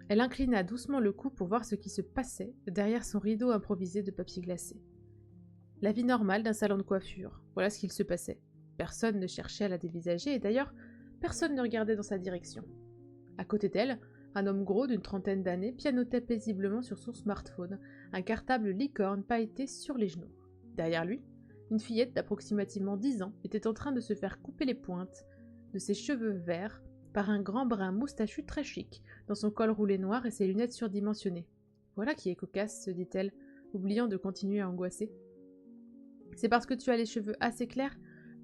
elle inclina doucement le cou pour voir ce qui se passait derrière son rideau improvisé de papier glacé. La vie normale d'un salon de coiffure, voilà ce qu'il se passait. Personne ne cherchait à la dévisager et d'ailleurs, personne ne regardait dans sa direction. À côté d'elle, un homme gros d'une trentaine d'années pianotait paisiblement sur son smartphone, un cartable licorne pailleté sur les genoux. Derrière lui, une fillette d'approximativement 10 ans était en train de se faire couper les pointes de ses cheveux verts par un grand brun moustachu très chic, dans son col roulé noir et ses lunettes surdimensionnées. « Voilà qui est cocasse, » se dit-elle, oubliant de continuer à angoisser. « C'est parce que tu as les cheveux assez clairs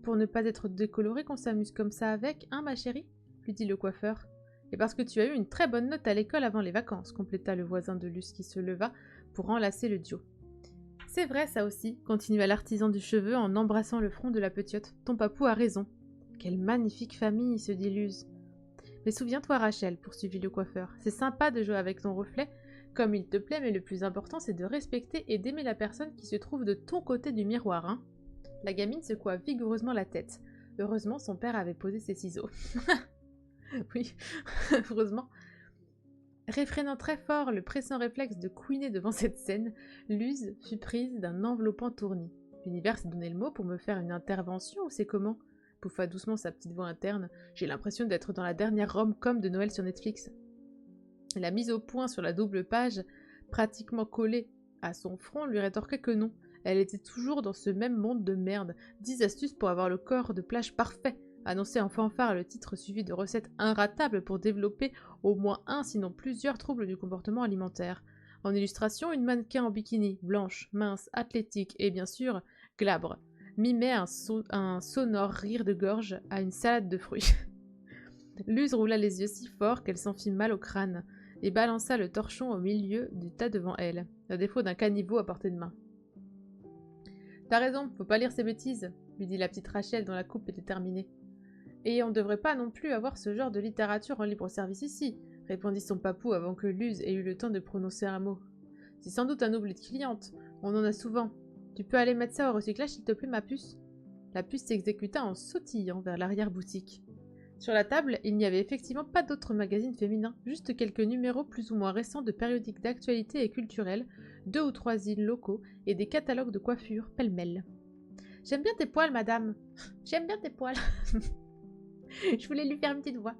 pour ne pas être décolorée qu'on s'amuse comme ça avec, hein, ma chérie ?» lui dit le coiffeur. « Et parce que tu as eu une très bonne note à l'école avant les vacances, » compléta le voisin de Luce qui se leva pour enlacer le duo. « C'est vrai, ça aussi, » continua l'artisan du cheveu en embrassant le front de la petite. « Ton papou a raison. »« Quelle magnifique famille, » se dit Luz. « Mais souviens-toi, Rachel, » poursuivit le coiffeur, « c'est sympa de jouer avec ton reflet, comme il te plaît, mais le plus important, c'est de respecter et d'aimer la personne qui se trouve de ton côté du miroir, hein ?» La gamine secoua vigoureusement la tête. Heureusement, son père avait posé ses ciseaux. Oui, heureusement. Réfrénant très fort le pressant réflexe de couiner devant cette scène, Luz fut prise d'un enveloppant tournis. « L'univers s'est donné le mot pour me faire une intervention ou c'est comment ?» pouffa doucement sa petite voix interne. « J'ai l'impression d'être dans la dernière rom-com de Noël sur Netflix. » La mise au point sur la double page, pratiquement collée à son front, lui rétorquait que non. Elle était toujours dans ce même monde de merde. 10 astuces pour avoir le corps de plage parfait, annonçait en fanfare le titre suivi de recettes inratables pour développer au moins un, sinon plusieurs troubles du comportement alimentaire. En illustration, une mannequin en bikini, blanche, mince, athlétique et bien sûr glabre, mimait un sonore rire de gorge à une salade de fruits. Luz roula les yeux si fort qu'elle s'en fit mal au crâne et balança le torchon au milieu du tas devant elle, à défaut d'un caniveau à portée de main. « T'as raison, faut pas lire ces bêtises, » lui dit la petite Rachel dont la coupe était terminée. « Et on ne devrait pas non plus avoir ce genre de littérature en libre-service ici, » répondit son papou avant que Luz ait eu le temps de prononcer un mot. « C'est sans doute un oubli de cliente, on en a souvent. Tu peux aller mettre ça au recyclage s'il te plaît, ma puce ?» La puce s'exécuta en sautillant vers l'arrière-boutique. Sur la table, il n'y avait effectivement pas d'autres magazines féminins, juste quelques numéros plus ou moins récents de périodiques d'actualité et culturelle, 2 ou 3 îles locaux et des catalogues de coiffure pêle-mêle. J'aime bien tes poils, madame. J'aime bien tes poils. Je voulais lui faire une petite voix.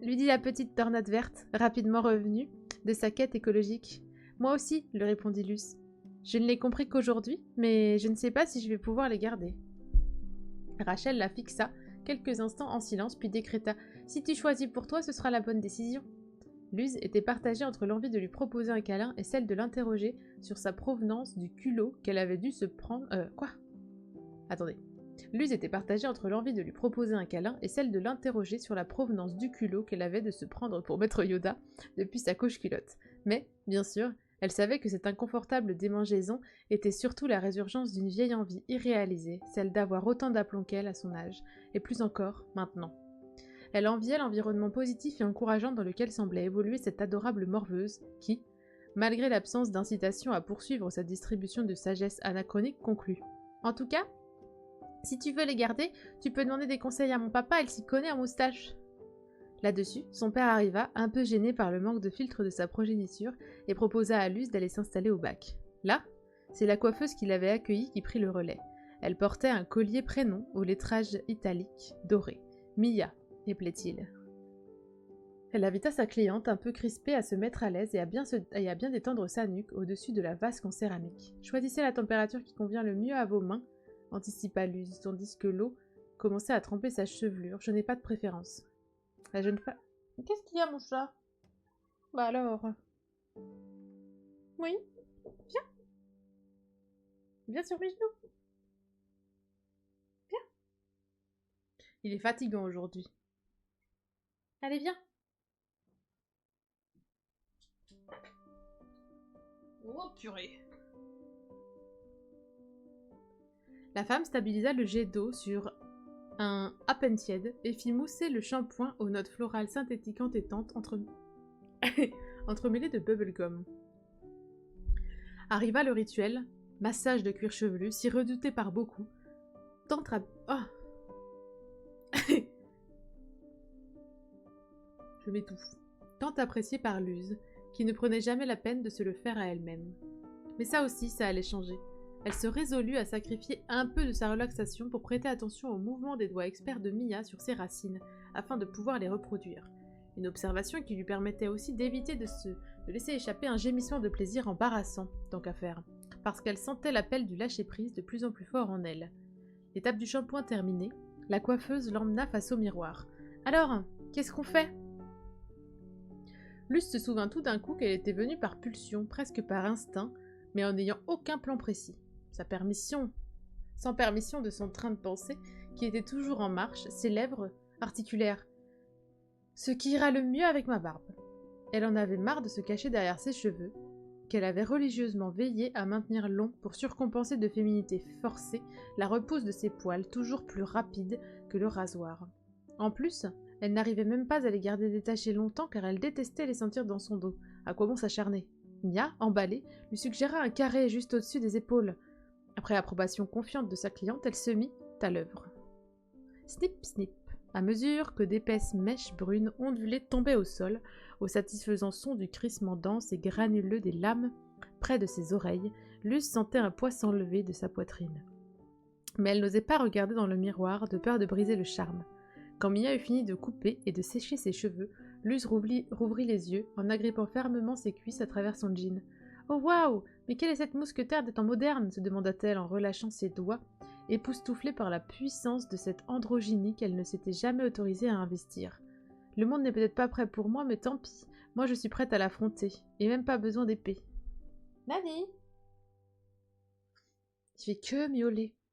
Lui dit la petite tornade verte, rapidement revenue de sa quête écologique. Moi aussi, lui répondit Luce. Je ne l'ai compris qu'aujourd'hui, mais je ne sais pas si je vais pouvoir les garder. Rachel la fixa quelques instants en silence, puis décréta « Si tu choisis pour toi, ce sera la bonne décision. » Luz était partagée entre l'envie de lui proposer un câlin et celle de l'interroger sur sa provenance du culot qu'elle avait dû se prendre... Quoi ? Attendez. Luz était partagée entre l'envie de lui proposer un câlin et celle de l'interroger sur la provenance du culot qu'elle avait de se prendre pour Maître Yoda depuis sa couche-culotte. Mais, bien sûr, elle savait que cette inconfortable démangeaison était surtout la résurgence d'une vieille envie irréalisée, celle d'avoir autant d'aplomb qu'elle à son âge, et plus encore maintenant. Elle enviait l'environnement positif et encourageant dans lequel semblait évoluer cette adorable morveuse qui, malgré l'absence d'incitation à poursuivre sa distribution de sagesse anachronique, conclut. En tout cas, si tu veux les garder, tu peux demander des conseils à mon papa, il s'y connaît en moustache. Là-dessus, son père arriva, un peu gêné par le manque de filtre de sa progéniture, et proposa à Luce d'aller s'installer au bac. Là, c'est la coiffeuse qui l'avait accueillie qui prit le relais. Elle portait un collier prénom au lettrage italique, doré. Mia, éplait-il. Elle invita sa cliente, un peu crispée, à se mettre à l'aise et à bien détendre sa nuque au-dessus de la vasque en céramique. Choisissez la température qui convient le mieux à vos mains, anticipa Luce, tandis que l'eau commençait à tremper sa chevelure. Je n'ai pas de préférence. La jeune femme... Qu'est-ce qu'il y a, mon chat? Bah alors... Oui? Viens. Viens sur mes genoux. Viens. Il est fatigant aujourd'hui. Allez, viens. Oh, purée. La femme stabilisa le jet d'eau sur un à peine tiède et fit mousser le shampoing aux notes florales synthétiques entêtantes entremêlées de bubblegum. Arriva le rituel, massage de cuir chevelu, si redouté par beaucoup, Je m'étouffe. Tant apprécié par Luz, qui ne prenait jamais la peine de se le faire à elle-même. Mais ça aussi, ça allait changer. Elle se résolut à sacrifier un peu de sa relaxation pour prêter attention au mouvement des doigts experts de Mia sur ses racines, afin de pouvoir les reproduire. Une observation qui lui permettait aussi d'éviter de laisser échapper un gémissement de plaisir embarrassant, tant qu'à faire, parce qu'elle sentait l'appel du lâcher-prise de plus en plus fort en elle. L'étape du shampoing terminée, la coiffeuse l'emmena face au miroir. « Alors, qu'est-ce qu'on fait ?» Luce se souvint tout d'un coup qu'elle était venue par pulsion, presque par instinct, mais en n'ayant aucun plan précis. Sans permission de son train de pensée, qui était toujours en marche, ses lèvres articulèrent « Ce qui ira le mieux avec ma barbe ». Elle en avait marre de se cacher derrière ses cheveux, qu'elle avait religieusement veillé à maintenir longs pour surcompenser de féminité forcée la repousse de ses poils toujours plus rapide que le rasoir. En plus, elle n'arrivait même pas à les garder détachés longtemps car elle détestait les sentir dans son dos. À quoi bon s'acharner ? Mia, emballée, lui suggéra un carré juste au-dessus des épaules. Après l'approbation confiante de sa cliente, elle se mit à l'œuvre. Snip, snip. À mesure que d'épaisses mèches brunes ondulées tombaient au sol, au satisfaisant son du crissement dense et granuleux des lames près de ses oreilles, Luce sentait un poids s'enlever de sa poitrine. Mais elle n'osait pas regarder dans le miroir, de peur de briser le charme. Quand Mia eut fini de couper et de sécher ses cheveux, Luce rouvrit les yeux en agrippant fermement ses cuisses à travers son jean. « Oh waouh! Mais quelle est cette mousquetaire des temps modernes ?» se demanda-t-elle en relâchant ses doigts, époustouflée par la puissance de cette androgynie qu'elle ne s'était jamais autorisée à investir. « Le monde n'est peut-être pas prêt pour moi, mais tant pis. Moi je suis prête à l'affronter, et même pas besoin d'épée. »« Nani ?» Je fais que miauler. «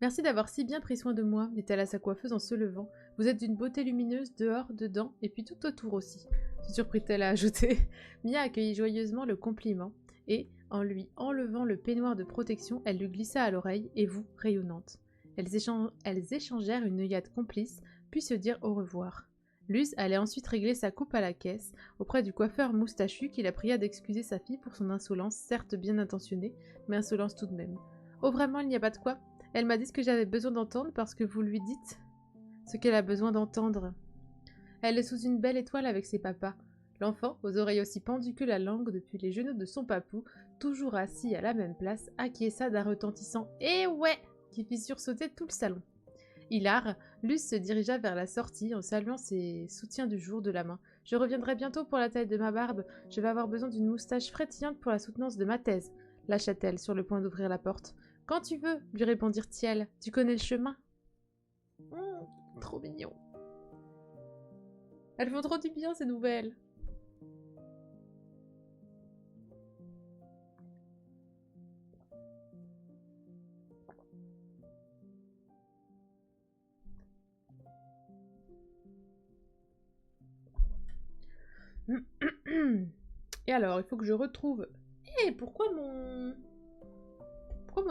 Merci d'avoir si bien pris soin de moi, dit-elle à sa coiffeuse en se levant. Vous êtes d'une beauté lumineuse, dehors, dedans, et puis tout autour aussi. » se surprit-elle à ajouter. Mia accueillit joyeusement le compliment, et, en lui enlevant le peignoir de protection, elle lui glissa à l'oreille, et vous, rayonnante. Elles échangèrent une œillade complice, puis se dirent au revoir. Luz allait ensuite régler sa coupe à la caisse, auprès du coiffeur moustachu qui la pria d'excuser sa fille pour son insolence, certes bien intentionnée, mais insolence tout de même. « Oh vraiment, il n'y a pas de quoi. Elle m'a dit ce que j'avais besoin d'entendre parce que vous lui dites ce qu'elle a besoin d'entendre. Elle est sous une belle étoile avec ses papas. » L'enfant, aux oreilles aussi pendues que la langue depuis les genoux de son papou, toujours assis à la même place, acquiesça d'un retentissant « Eh ouais !» qui fit sursauter tout le salon. Hilar, Luce se dirigea vers la sortie en saluant ses soutiens du jour de la main. « Je reviendrai bientôt pour la taille de ma barbe. Je vais avoir besoin d'une moustache frétillante pour la soutenance de ma thèse. » lâcha-t-elle sur le point d'ouvrir la porte. « Quand tu veux, lui répondirent-ils. Tu connais le chemin. » Trop mignon. Elles font trop du bien, ces nouvelles. Et alors, il faut que je retrouve... pourquoi mon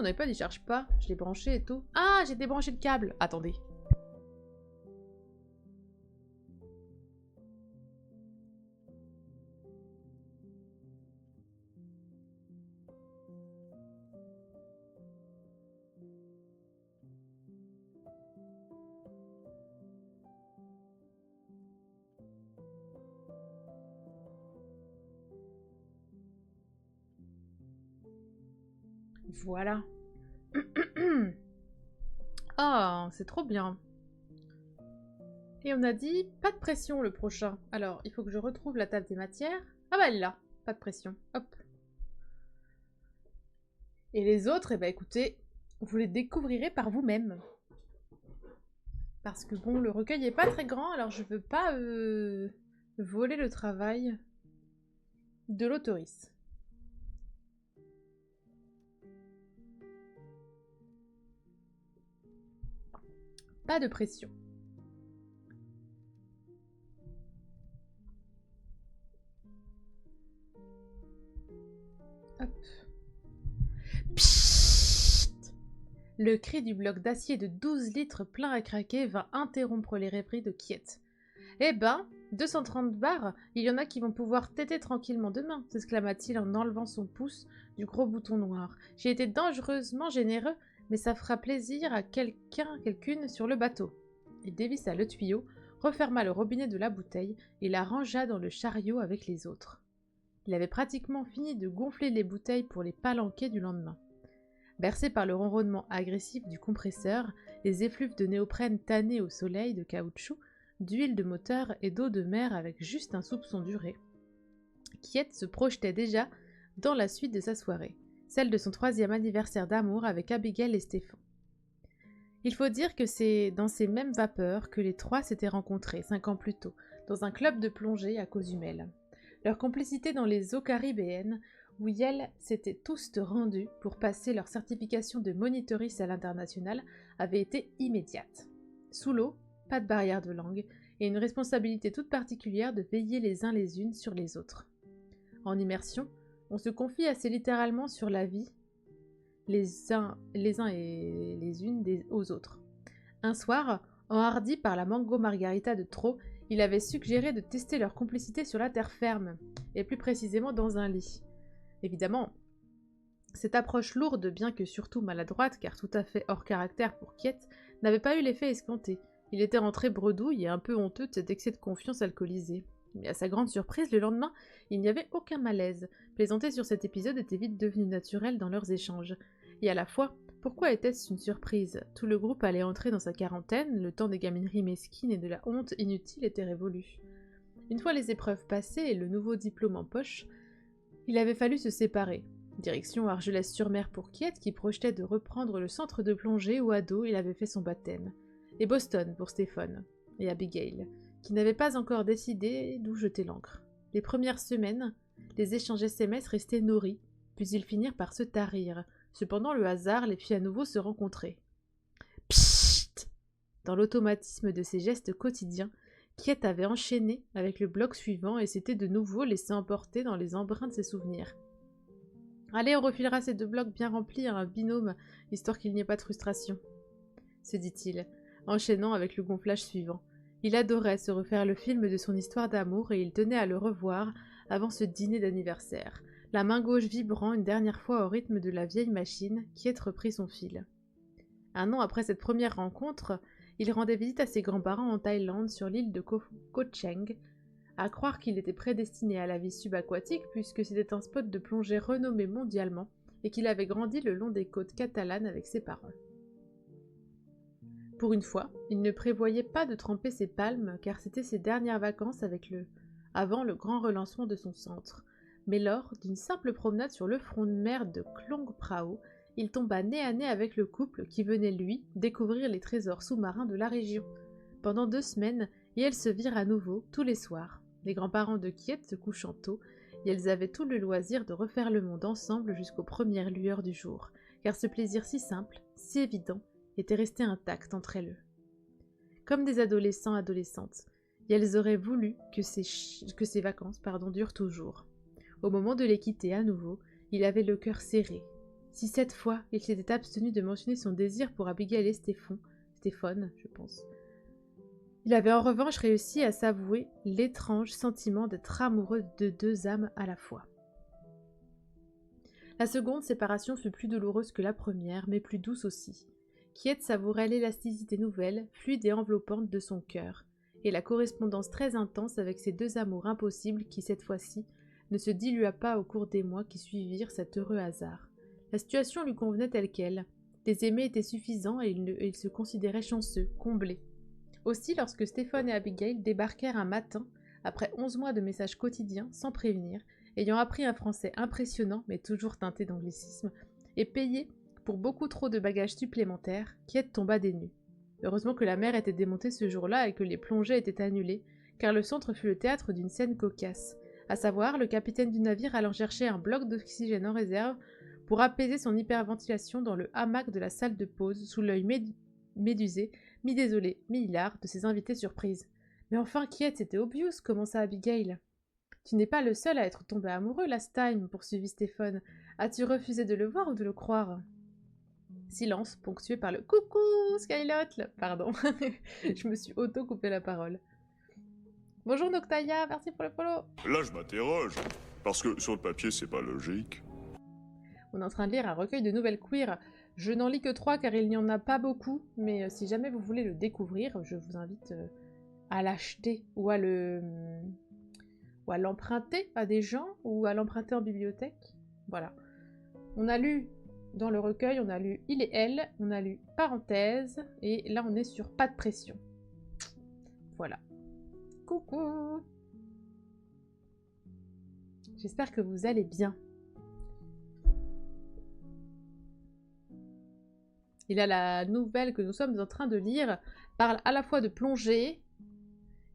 iPad il charge pas? Je l'ai branché et tout. Ah, j'ai débranché le câble. Attendez. Voilà. Ah, c'est trop bien. Et on a dit, pas de pression le prochain. Alors, il faut que je retrouve la table des matières. Ah bah elle est là, pas de pression. Hop. Et les autres, eh ben écoutez, vous les découvrirez par vous-même. Parce que bon, le recueil est pas très grand, alors je veux pas voler le travail de l'autorice. Pas de pression. Hop. Psst. Le cri du bloc d'acier de 12 litres plein à craquer vint interrompre les rêveries de Kiet. Eh ben, 230 bars, il y en a qui vont pouvoir téter tranquillement demain, s'exclama-t-il en enlevant son pouce du gros bouton noir. J'ai été dangereusement généreux, mais ça fera plaisir à quelqu'une sur le bateau. Il dévissa le tuyau, referma le robinet de la bouteille et la rangea dans le chariot avec les autres. Il avait pratiquement fini de gonfler les bouteilles pour les palanquer du lendemain. Bercés par le ronronnement agressif du compresseur, les effluves de néoprène tannés au soleil, de caoutchouc, d'huile de moteur et d'eau de mer avec juste un soupçon d'urée, Kiet se projetait déjà dans la suite de sa soirée, celle de son 3e anniversaire d'amour avec Abigail et Stéphane. Il faut dire que c'est dans ces mêmes vapeurs que les trois s'étaient rencontrés 5 ans plus tôt, dans un club de plongée à Cozumel. Leur complicité dans les eaux caribéennes, où ils s'étaient tous rendus pour passer leur certification de monitoriste à l'international, avait été immédiate. Sous l'eau, pas de barrière de langue, et une responsabilité toute particulière de veiller les uns les unes sur les autres. En immersion, on se confie assez littéralement sur la vie, les uns et les unes aux autres. Un soir, enhardi par la mango margarita de trop, il avait suggéré de tester leur complicité sur la terre ferme, et plus précisément dans un lit. Évidemment, cette approche lourde, bien que surtout maladroite, car tout à fait hors caractère pour Kiet, n'avait pas eu l'effet escompté. Il était rentré bredouille et un peu honteux de cet excès de confiance alcoolisé. Mais à sa grande surprise, le lendemain, il n'y avait aucun malaise. Plaisanter sur cet épisode était vite devenu naturel dans leurs échanges. Et à la fois, pourquoi était-ce une surprise? Tout le groupe allait entrer dans sa quarantaine, le temps des gamineries mesquines et de la honte inutile était révolu. Une fois les épreuves passées et le nouveau diplôme en poche, il avait fallu se séparer. Direction Argelès-sur-Mer pour Kiet, qui projetait de reprendre le centre de plongée où ado il avait fait son baptême. Et Boston pour Stéphane et Abigail, qui n'avaient pas encore décidé d'où jeter l'ancre. Les premières semaines, les échanges SMS restaient nourris, puis ils finirent par se tarir. Cependant, le hasard les fit à nouveau se rencontrer. Psst! Dans l'automatisme de ses gestes quotidiens, Kiet avait enchaîné avec le bloc suivant et s'était de nouveau laissé emporter dans les embruns de ses souvenirs. Allez, on refilera ces 2 blocs bien remplis à un binôme, histoire qu'il n'y ait pas de frustration, se dit-il, enchaînant avec le gonflage suivant. Il adorait se refaire le film de son histoire d'amour et il tenait à le revoir avant ce dîner d'anniversaire, la main gauche vibrant une dernière fois au rythme de la vieille machine, Kiet reprit son fil. 1 an après cette première rencontre, il rendait visite à ses grands-parents en Thaïlande sur l'île de Ko Cheng, À croire qu'il était prédestiné à la vie subaquatique puisque c'était un spot de plongée renommé mondialement et qu'il avait grandi le long des côtes catalanes avec ses parents. Pour une fois, il ne prévoyait pas de tremper ses palmes car c'était ses dernières vacances avant le grand relancement de son centre. Mais lors d'une simple promenade sur le front de mer de Klong Prao, il tomba nez à nez avec le couple qui venait, lui, découvrir les trésors sous-marins de la région. Pendant 2 semaines, et elles se virent à nouveau tous les soirs. Les grands-parents de Kiet se couchant tôt, et elles avaient tout le loisir de refaire le monde ensemble jusqu'aux premières lueurs du jour, car ce plaisir si simple, si évident, était resté intact entre elles. Comme des adolescents-adolescentes, et elles auraient voulu que ces vacances durent toujours. Au moment de les quitter à nouveau, il avait le cœur serré. Si cette fois, il s'était abstenu de mentionner son désir pour Abigail et Stéphane, je pense. Il avait en revanche réussi à s'avouer l'étrange sentiment d'être amoureux de 2 âmes à la fois. La seconde séparation fut plus douloureuse que la première, mais plus douce aussi. Kiet savourait l'élasticité nouvelle, fluide et enveloppante de son cœur, et la correspondance très intense avec ces 2 amours impossibles qui, cette fois-ci, ne se dilua pas au cours des mois qui suivirent cet heureux hasard. La situation lui convenait telle qu'elle. Les aimés étaient suffisants et il se considérait chanceux, comblé. Aussi, lorsque Stéphane et Abigail débarquèrent un matin, après 11 mois de messages quotidiens, sans prévenir, ayant appris un français impressionnant, mais toujours teinté d'anglicisme, et payé pour beaucoup trop de bagages supplémentaires, Kiet tomba des nues. Heureusement que la mer était démontée ce jour-là et que les plongées étaient annulées, car le centre fut le théâtre d'une scène cocasse, à savoir le capitaine du navire allant chercher un bloc d'oxygène en réserve pour apaiser son hyperventilation dans le hamac de la salle de pause, sous l'œil médusé, mi-désolé, mi-hilar de ses invités surprises. « Mais enfin, Kiet, c'était obvious !» commença Abigail. « Tu n'es pas le seul à être tombé amoureux, last time, » poursuivit Stéphane. « As-tu refusé de le voir ou de le croire ?» Silence, ponctué par le « Coucou, Skylotte !» Pardon, je me suis auto-coupé la parole. « Bonjour Noctaya, merci pour le follow !» Là, je m'interroge, parce que sur le papier, c'est pas logique. On est en train de lire un recueil de nouvelles queer. Je n'en lis que 3 car il n'y en a pas beaucoup, mais si jamais vous voulez le découvrir, je vous invite à l'acheter ou à l'emprunter à des gens ou à l'emprunter en bibliothèque. Voilà. On a lu dans le recueil, on a lu Il et Elle, on a lu Parenthèse, et là on est sur Pas de pression. Voilà. Coucou! J'espère que vous allez bien. Et là, la nouvelle que nous sommes en train de lire parle à la fois de plongée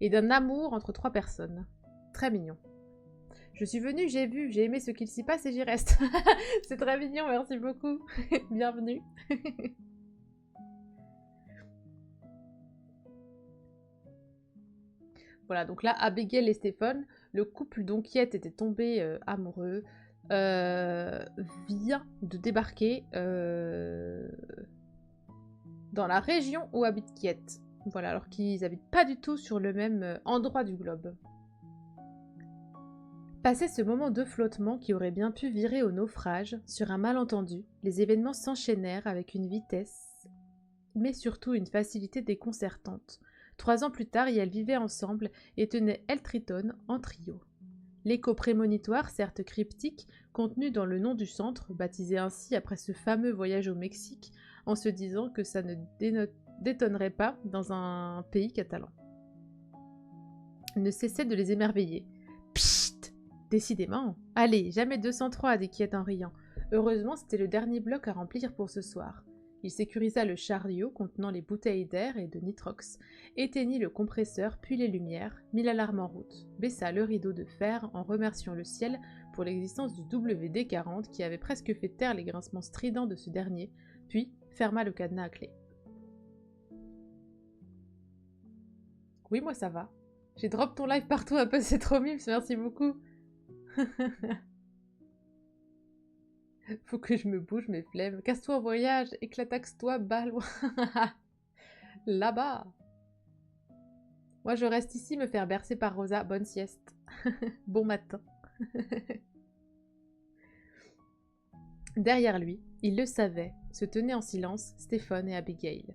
et d'un amour entre 3 personnes. Très mignon. Je suis venue, j'ai vu, j'ai aimé ce qu'il s'y passe et j'y reste. C'est très mignon, merci beaucoup. Bienvenue. Voilà, donc là, Abigail et Stéphane, le couple dont Kiet était tombé amoureux, vient de débarquer dans la région où habite Kiet. Voilà, alors qu'ils habitent pas du tout sur le même endroit du globe. Passé ce moment de flottement qui aurait bien pu virer au naufrage, sur un malentendu, les événements s'enchaînèrent avec une vitesse, mais surtout une facilité déconcertante. 3 ans plus tard, elles vivaient ensemble et tenaient Eltriton en trio. L'écho prémonitoire, certes cryptique, contenu dans le nom du centre, baptisé ainsi après ce fameux voyage au Mexique, en se disant que ça ne détonnerait pas dans un pays catalan, ne cessait de les émerveiller. Psst! Décidément! Allez, jamais 203, dit Kiet en riant. Heureusement, c'était le dernier bloc à remplir pour ce soir. Il sécurisa le chariot contenant les bouteilles d'air et de nitrox, éteignit le compresseur puis les lumières, mit l'alarme en route, baissa le rideau de fer en remerciant le ciel pour l'existence du WD-40 qui avait presque fait taire les grincements stridents de ce dernier, puis ferma le cadenas à clé. Oui, moi ça va. J'ai drop ton live partout un peu, c'est trop mimes, merci beaucoup. Faut que je me bouge mes flemmes. Casse-toi en voyage, éclataxe-toi, bas loin. Là-bas. Moi je reste ici me faire bercer par Rosa. Bonne sieste. Bon matin. Derrière lui, il le savait, se tenaient en silence Stéphane et Abigail.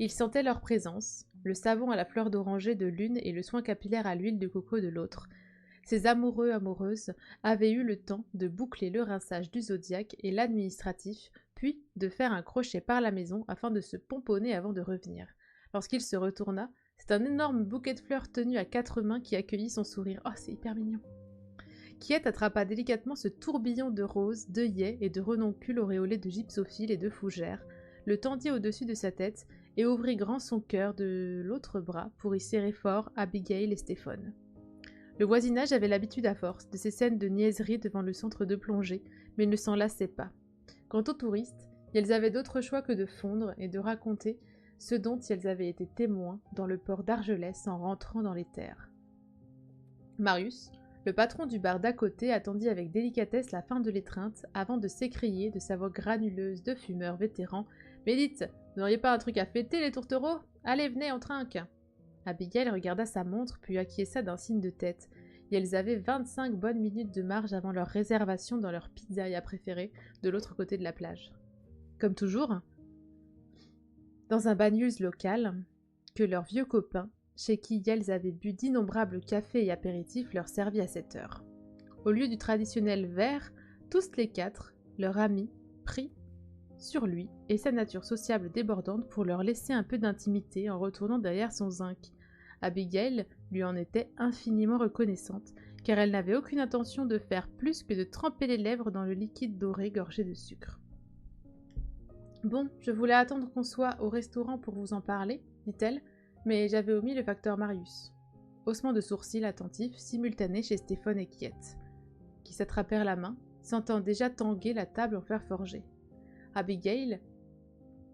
Il sentait leur présence, le savon à la fleur d'oranger de l'une et le soin capillaire à l'huile de coco de l'autre. Ces amoureux-amoureuses avaient eu le temps de boucler le rinçage du zodiaque et l'administratif, puis de faire un crochet par la maison afin de se pomponner avant de revenir. Lorsqu'il se retourna, c'est un énorme bouquet de fleurs tenu à 4 mains qui accueillit son sourire. Oh, c'est hyper mignon. Kiet attrapa délicatement ce tourbillon de roses, d'œillets et de renoncules auréolés de gypsophiles et de fougères, le tendit au-dessus de sa tête et ouvrit grand son cœur de l'autre bras pour y serrer fort Abigail et Stéphane. Le voisinage avait l'habitude à force de ces scènes de niaiserie devant le centre de plongée, mais il ne s'en lassait pas. Quant aux touristes, elles avaient d'autre choix que de fondre et de raconter ce dont elles avaient été témoins dans le port d'Argelès en rentrant dans les terres. Marius, le patron du bar d'à côté, attendit avec délicatesse la fin de l'étreinte avant de s'écrier de sa voix granuleuse de fumeur vétéran « Mais dites, vous n'auriez pas un truc à fêter, les tourtereaux? Allez, venez, on trinque !» Abigail regarda sa montre puis acquiesça d'un signe de tête. Et elles avaient 25 bonnes minutes de marge avant leur réservation dans leur pizzeria préférée de l'autre côté de la plage. Comme toujours, dans un bagneuse local, que leurs vieux copains, chez qui elles avaient bu d'innombrables cafés et apéritifs, leur servit à cette heure. Au lieu du traditionnel verre, tous les 4, leur ami, prit sur lui et sa nature sociable débordante pour leur laisser un peu d'intimité en retournant derrière son zinc. Abigail lui en était infiniment reconnaissante, car elle n'avait aucune intention de faire plus que de tremper les lèvres dans le liquide doré gorgé de sucre. « Bon, je voulais attendre qu'on soit au restaurant pour vous en parler, dit-elle, mais j'avais omis le facteur Marius. » Haussement de sourcils attentif, simultané chez Stéphane et Kiet, qui s'attrapèrent la main, sentant déjà tanguer la table en fer forgé. Abigail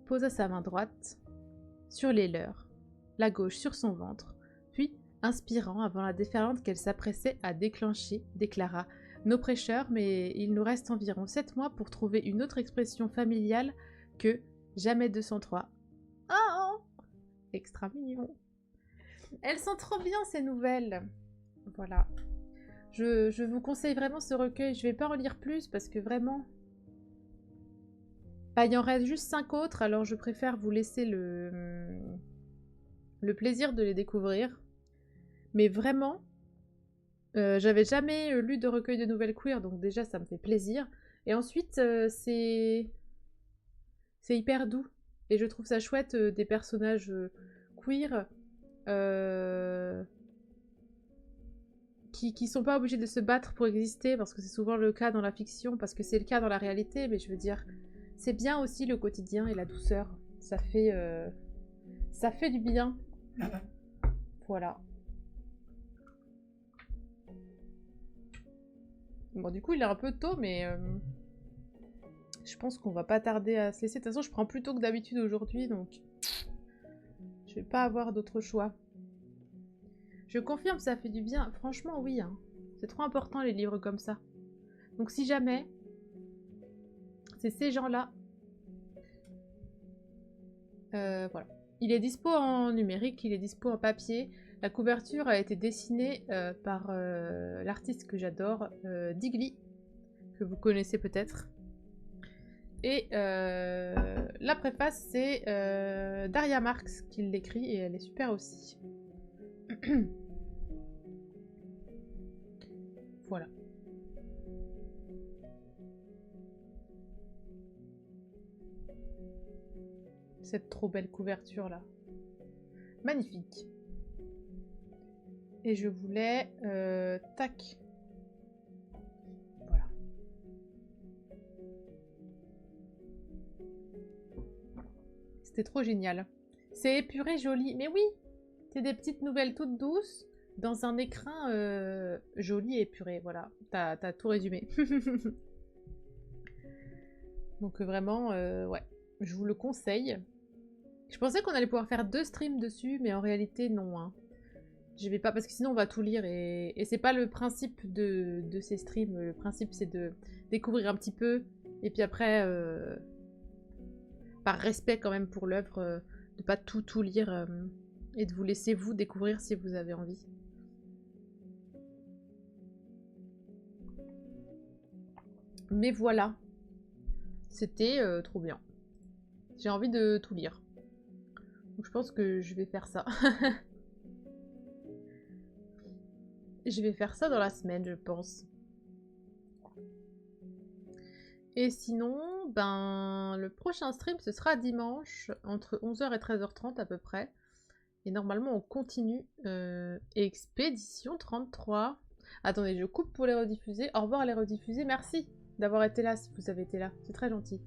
posa sa main droite sur les leurs, la gauche sur son ventre, puis, inspirant avant la déferlante qu'elle s'apprêtait à déclencher, déclara « Nos prêcheurs, mais il nous reste environ 7 mois pour trouver une autre expression familiale que « jamais 203 ». Oh, extra mignon. Elles sont trop bien, ces nouvelles. Voilà. Je vous conseille vraiment ce recueil. Je vais pas en lire plus parce que vraiment... Bah, il en reste juste 5 autres, alors je préfère vous laisser le plaisir de les découvrir. Mais vraiment, j'avais jamais lu de recueil de nouvelles queer, donc déjà ça me fait plaisir. Et ensuite, c'est hyper doux. Et je trouve ça chouette des personnages queer qui sont pas obligés de se battre pour exister, parce que c'est souvent le cas dans la fiction, parce que c'est le cas dans la réalité, mais je veux dire, c'est bien aussi le quotidien et la douceur. Ça fait du bien. Voilà. Bon, du coup, il est un peu tôt, mais je pense qu'on va pas tarder à se laisser. De toute façon, je prends plus tôt que d'habitude aujourd'hui, donc je vais pas avoir d'autre choix. Je confirme, ça fait du bien. Franchement, oui. Hein. C'est trop important, les livres comme ça. Donc, si jamais, c'est ces gens-là. Voilà. Il est dispo en numérique, il est dispo en papier. La couverture a été dessinée par l'artiste que j'adore, Digli, que vous connaissez peut-être. Et la préface, c'est Daria Marx qui l'écrit et elle est super aussi. Voilà. Cette trop belle couverture là. Magnifique. Et je voulais... tac. Voilà. C'était trop génial. C'est épuré, joli. Mais oui, c'est des petites nouvelles toutes douces dans un écrin joli et épuré. Voilà, t'as tout résumé. Donc vraiment, ouais, je vous le conseille. Je pensais qu'on allait pouvoir faire 2 streams dessus, mais en réalité, non. Hein. Je vais pas, parce que sinon on va tout lire, et c'est pas le principe de ces streams. Le principe, c'est de découvrir un petit peu, et puis après, par respect quand même pour l'œuvre, de pas tout lire, et de vous laisser vous découvrir si vous avez envie. Mais voilà. C'était trop bien. J'ai envie de tout lire. Donc je pense que je vais faire ça. Je vais faire ça dans la semaine, je pense. Et sinon, ben, le prochain stream, ce sera dimanche, entre 11h et 13h30 à peu près. Et normalement, on continue Expédition 33. Attendez, je coupe pour les rediffuser. Au revoir les rediffuser. Merci d'avoir été là si vous avez été là. C'est très gentil.